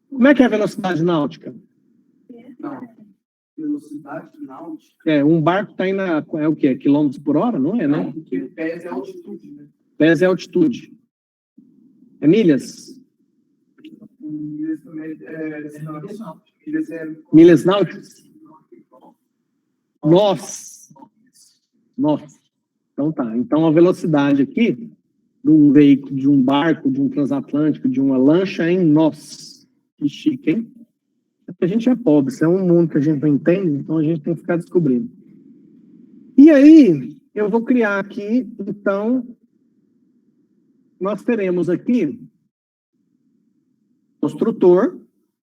Speaker 1: Como é que é a velocidade náutica?
Speaker 3: Não. Velocidade náutica.
Speaker 1: Um barco está indo é o quê? Quilômetros por hora? Não é, não?
Speaker 3: Porque pés é altitude, né?
Speaker 1: Pés é altitude. É milhas?
Speaker 3: Milhas também
Speaker 1: Milhas náuticas? Nossa. Então tá. Então a velocidade aqui de um veículo, de um barco, de um transatlântico, de uma lancha é em nós. Que chique, hein? A gente é pobre, isso é um mundo que a gente não entende, então a gente tem que ficar descobrindo. E aí, eu vou criar aqui, então, nós teremos aqui construtor,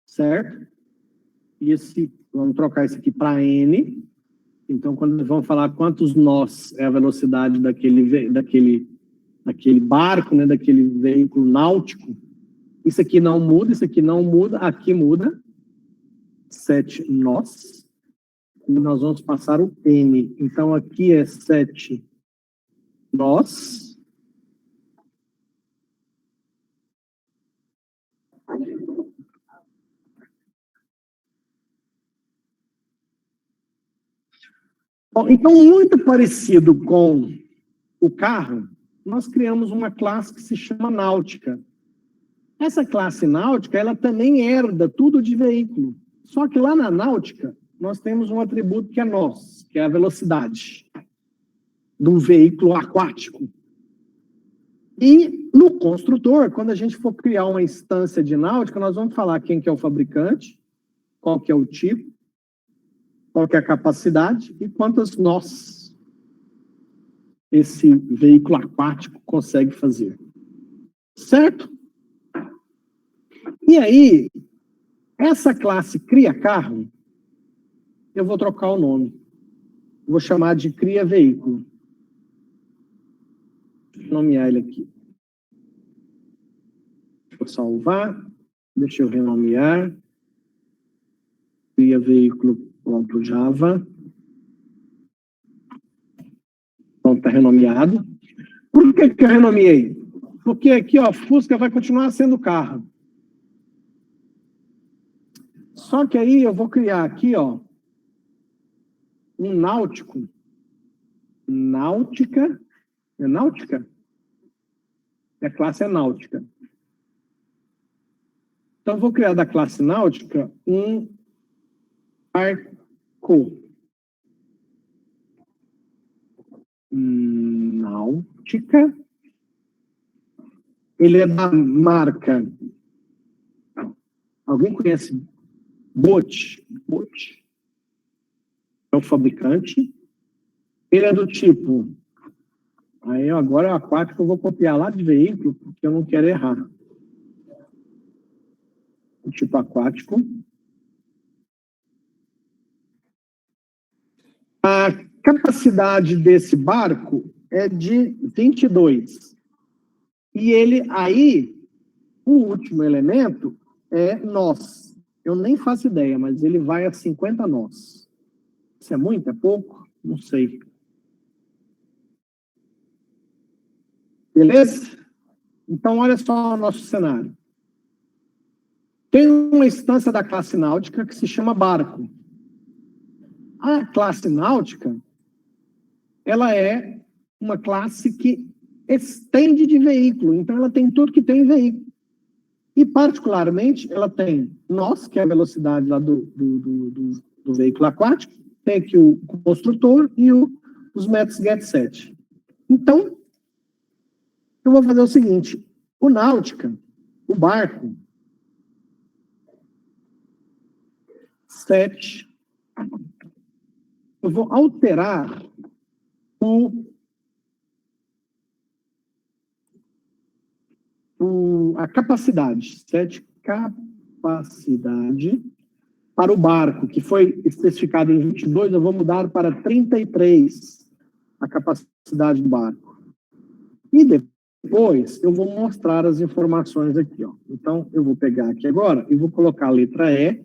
Speaker 1: certo? E vamos trocar isso aqui para N. Então, quando vamos falar quantos nós é a velocidade daquele barco, né, daquele veículo náutico, isso aqui não muda, isso aqui não muda, aqui muda. 7 nós, e nós vamos passar o N. Então, aqui é 7 nós. Bom, então, muito parecido com o carro, nós criamos uma classe que se chama náutica. Essa classe náutica, ela também herda tudo de veículo. Só que lá na náutica, nós temos um atributo que é nós, que é a velocidade de um veículo aquático. E no construtor, quando a gente for criar uma instância de náutica, nós vamos falar quem que é o fabricante, qual que é o tipo, qual que é a capacidade e quantas nós esse veículo aquático consegue fazer. Certo? E aí, essa classe cria carro, eu vou trocar o nome. Vou chamar de cria veículo. Vou nomear ele aqui. Vou salvar. Deixa eu renomear. Cria veículo.java. Então, está renomeado. Por que eu renomeei? Porque aqui, ó, Fusca vai continuar sendo carro. Só que aí eu vou criar aqui, ó, um náutico. Náutica. É náutica? A classe é náutica. Então, eu vou criar da classe náutica um barco. Náutica. Ele é da marca. Alguém conhece Boat? Boat. É o fabricante. Ele é do tipo... Aí agora é aquático, eu vou copiar lá de veículo, porque eu não quero errar. O tipo aquático. A capacidade desse barco é de 22. E ele, aí, o último elemento é nós. Eu nem faço ideia, mas ele vai a 50 nós. Isso é muito? É pouco? Não sei. Beleza? Então, olha só o nosso cenário. Tem uma instância da classe náutica que se chama barco. A classe náutica, ela é uma classe que estende de veículo, então ela tem tudo que tem em veículo. E, particularmente, ela tem nós, que é a velocidade lá do veículo aquático, tem aqui o construtor e os metros get-set. Então, eu vou fazer o seguinte, o náutica, o barco, set, eu vou alterar a capacidade, set capacidade para o barco, que foi especificado em 22, eu vou mudar para 33 a capacidade do barco. E depois eu vou mostrar as informações aqui, ó. Então, eu vou pegar aqui agora e vou colocar a letra E.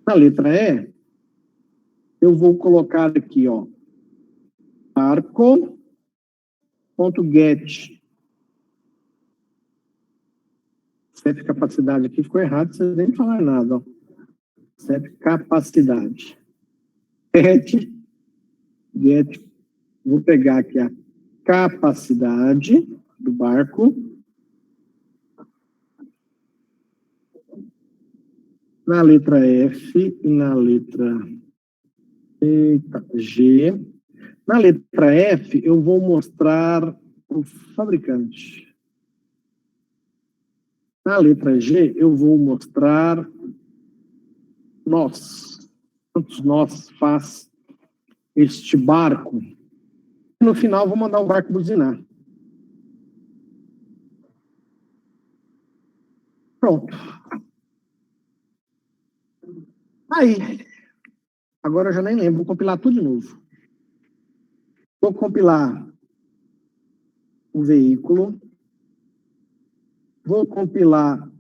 Speaker 1: Na letra E, eu vou colocar aqui, ó, barco.get. Set capacidade aqui ficou errado, vocês nem falaram nada, ó. Set capacidade. Get. Vou pegar aqui a capacidade do barco. Na letra F e na letra G. Na letra F, eu vou mostrar o fabricante. Na letra G, eu vou mostrar nós. Quantos nós faz este barco? No final, vou mandar o barco buzinar. Pronto. Aí, agora eu já nem lembro, vou compilar tudo de novo. Vou compilar o veículo. Vou compilar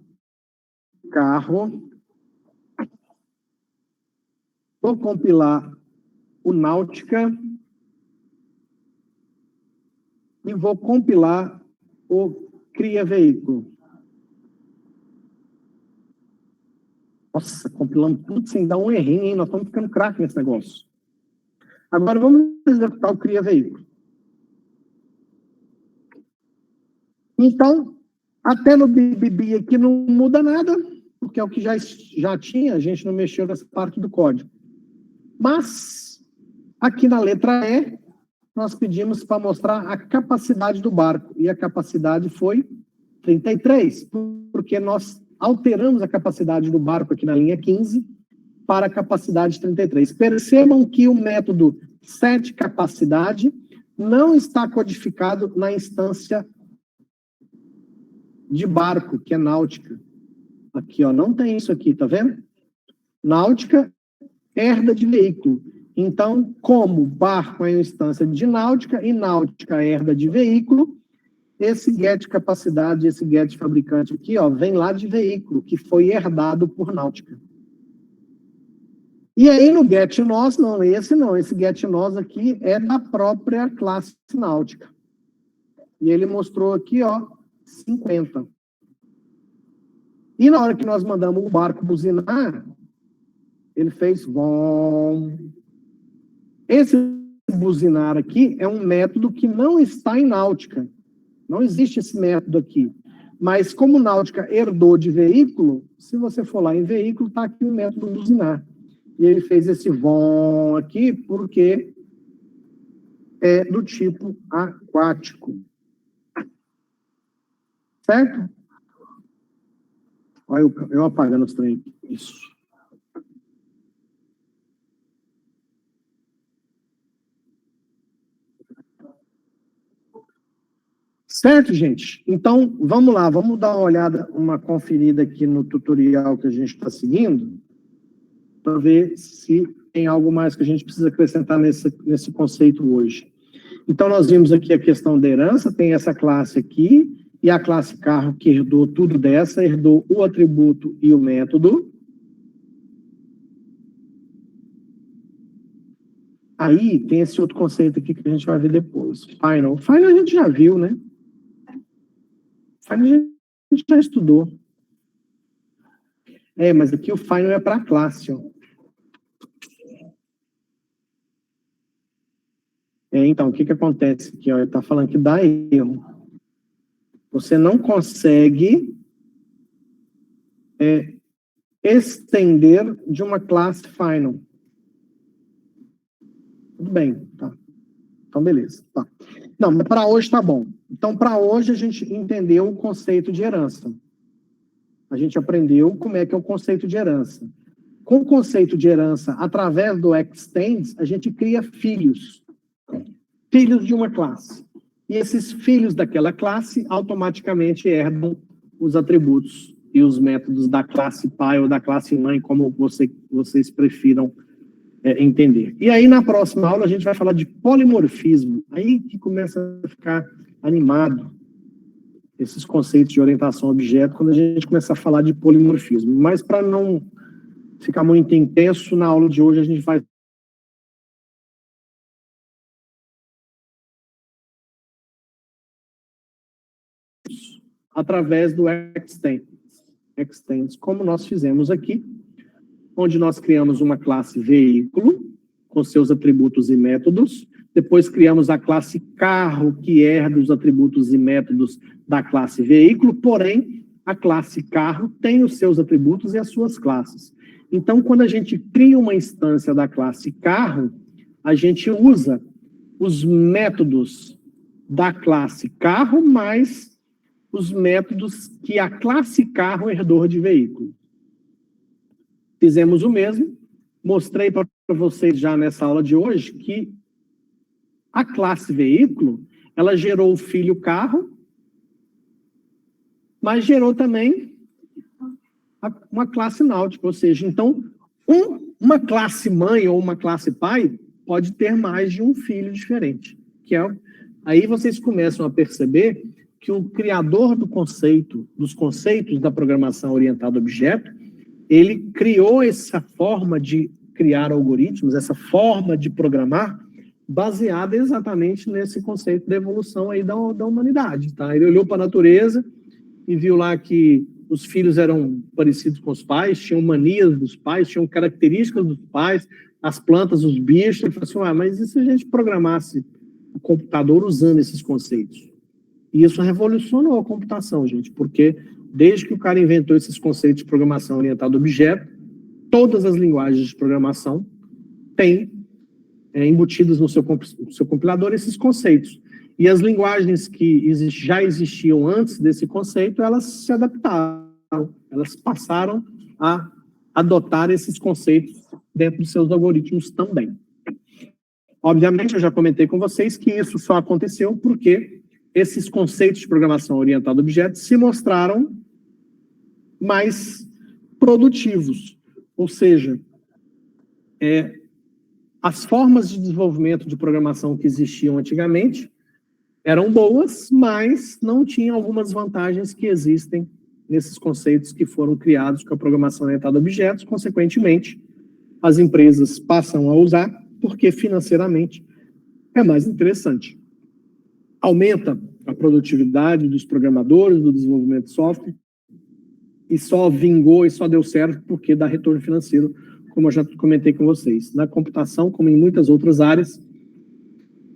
Speaker 1: carro. Vou compilar o náutica. E vou compilar o cria veículo. Nossa, compilamos tudo sem dar um errinho, hein? Nós estamos ficando craque nesse negócio. Agora vamos executar o cria veículo. Então, até no BBB aqui não muda nada, porque é o que já tinha, a gente não mexeu nessa parte do código. Mas, aqui na letra E, nós pedimos para mostrar a capacidade do barco, e a capacidade foi 33, porque nós alteramos a capacidade do barco aqui na linha 15 para a capacidade 33. Percebam que o método set capacidade não está codificado na instância de barco, que é náutica. Aqui, ó, não tem isso aqui, tá vendo? Náutica herda de veículo. Então, como barco é uma instância de náutica e náutica herda de veículo, esse get capacidade, esse get fabricante aqui, ó, vem lá de veículo, que foi herdado por náutica. E aí no get nós, não, esse get nós aqui é da própria classe náutica. E ele mostrou aqui, ó, 50. E na hora que nós mandamos o barco buzinar, ele fez vom. Esse buzinar aqui é um método que não está em náutica. Não existe esse método aqui. Mas como náutica herdou de veículo, se você for lá em veículo, está aqui o método buzinar. E ele fez esse vom aqui porque é do tipo aquático. Certo? Olha eu apagando os trem. Isso. Certo, gente? Então, vamos lá, vamos dar uma olhada, uma conferida aqui no tutorial que a gente está seguindo, para ver se tem algo mais que a gente precisa acrescentar nesse conceito hoje. Então, nós vimos aqui a questão da herança, tem essa classe aqui, e a classe carro que herdou tudo dessa, herdou o atributo e o método. Aí, tem esse outro conceito aqui que a gente vai ver depois. Final. Final a gente já viu, né? A gente já estudou. Mas aqui o final é para a classe, ó. Então, o que acontece aqui? Ele está falando que dá erro. Você não consegue estender de uma classe final. Tudo bem, tá. Então, beleza. Tá. Não, mas para hoje tá bom. Então, para hoje, a gente entendeu o conceito de herança. A gente aprendeu como é que é o conceito de herança. Com o conceito de herança, através do extends, a gente cria filhos. Filhos de uma classe. E esses filhos daquela classe automaticamente herdam os atributos e os métodos da classe pai ou da classe mãe, como vocês prefiram entender. E aí, na próxima aula, a gente vai falar de polimorfismo. Aí que começa a ficar animado esses conceitos de orientação a objeto, quando a gente começar a falar de polimorfismo. Mas, para não ficar muito intenso, na aula de hoje a gente vai através do extends, como nós fizemos aqui, onde nós criamos uma classe veículo, com seus atributos e métodos, depois criamos a classe carro, que herda os atributos e métodos da classe veículo, porém, a classe carro tem os seus atributos e as suas classes. Então, quando a gente cria uma instância da classe carro, a gente usa os métodos da classe carro mais os métodos que a classe carro herdou de veículo. Fizemos o mesmo, mostrei para vocês já nessa aula de hoje que a classe veículo, ela gerou o filho carro, mas gerou também uma classe náutica, ou seja, então, uma classe mãe ou uma classe pai pode ter mais de um filho diferente. Aí vocês começam a perceber que o criador dos conceitos da programação orientada a objeto, ele criou essa forma de criar algoritmos, essa forma de programar, baseada exatamente nesse conceito da evolução aí da humanidade, tá? Ele olhou para a natureza e viu lá que os filhos eram parecidos com os pais, tinham manias dos pais, tinham características dos pais, as plantas, os bichos. Ele falou assim, mas e se a gente programasse o computador usando esses conceitos? E isso revolucionou a computação, gente, porque desde que o cara inventou esses conceitos de programação orientada a objeto, todas as linguagens de programação têm embutidos no seu compilador esses conceitos. E as linguagens que já existiam antes desse conceito, elas se adaptaram, elas passaram a adotar esses conceitos dentro dos seus algoritmos também. Obviamente, eu já comentei com vocês que isso só aconteceu porque esses conceitos de programação orientada a objetos se mostraram mais produtivos, ou seja, as formas de desenvolvimento de programação que existiam antigamente eram boas, mas não tinham algumas vantagens que existem nesses conceitos que foram criados com a programação orientada a objetos. Consequentemente, as empresas passam a usar porque financeiramente é mais interessante. Aumenta a produtividade dos programadores, do desenvolvimento de software, e só vingou e só deu certo porque dá retorno financeiro, como eu já comentei com vocês. Na computação, como em muitas outras áreas,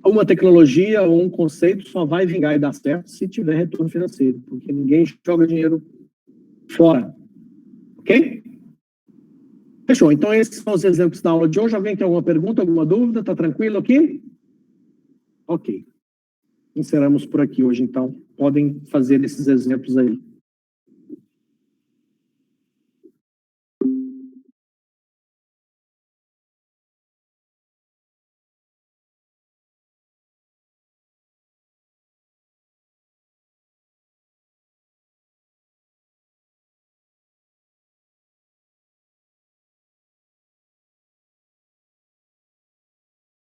Speaker 1: uma tecnologia ou um conceito só vai vingar e dar certo se tiver retorno financeiro, porque ninguém joga dinheiro fora. Ok? Fechou. Então, esses são os exemplos da aula de hoje. Alguém tem alguma pergunta, alguma dúvida? Está tranquilo aqui? Ok. Encerramos por aqui hoje, então. Podem fazer esses exemplos aí.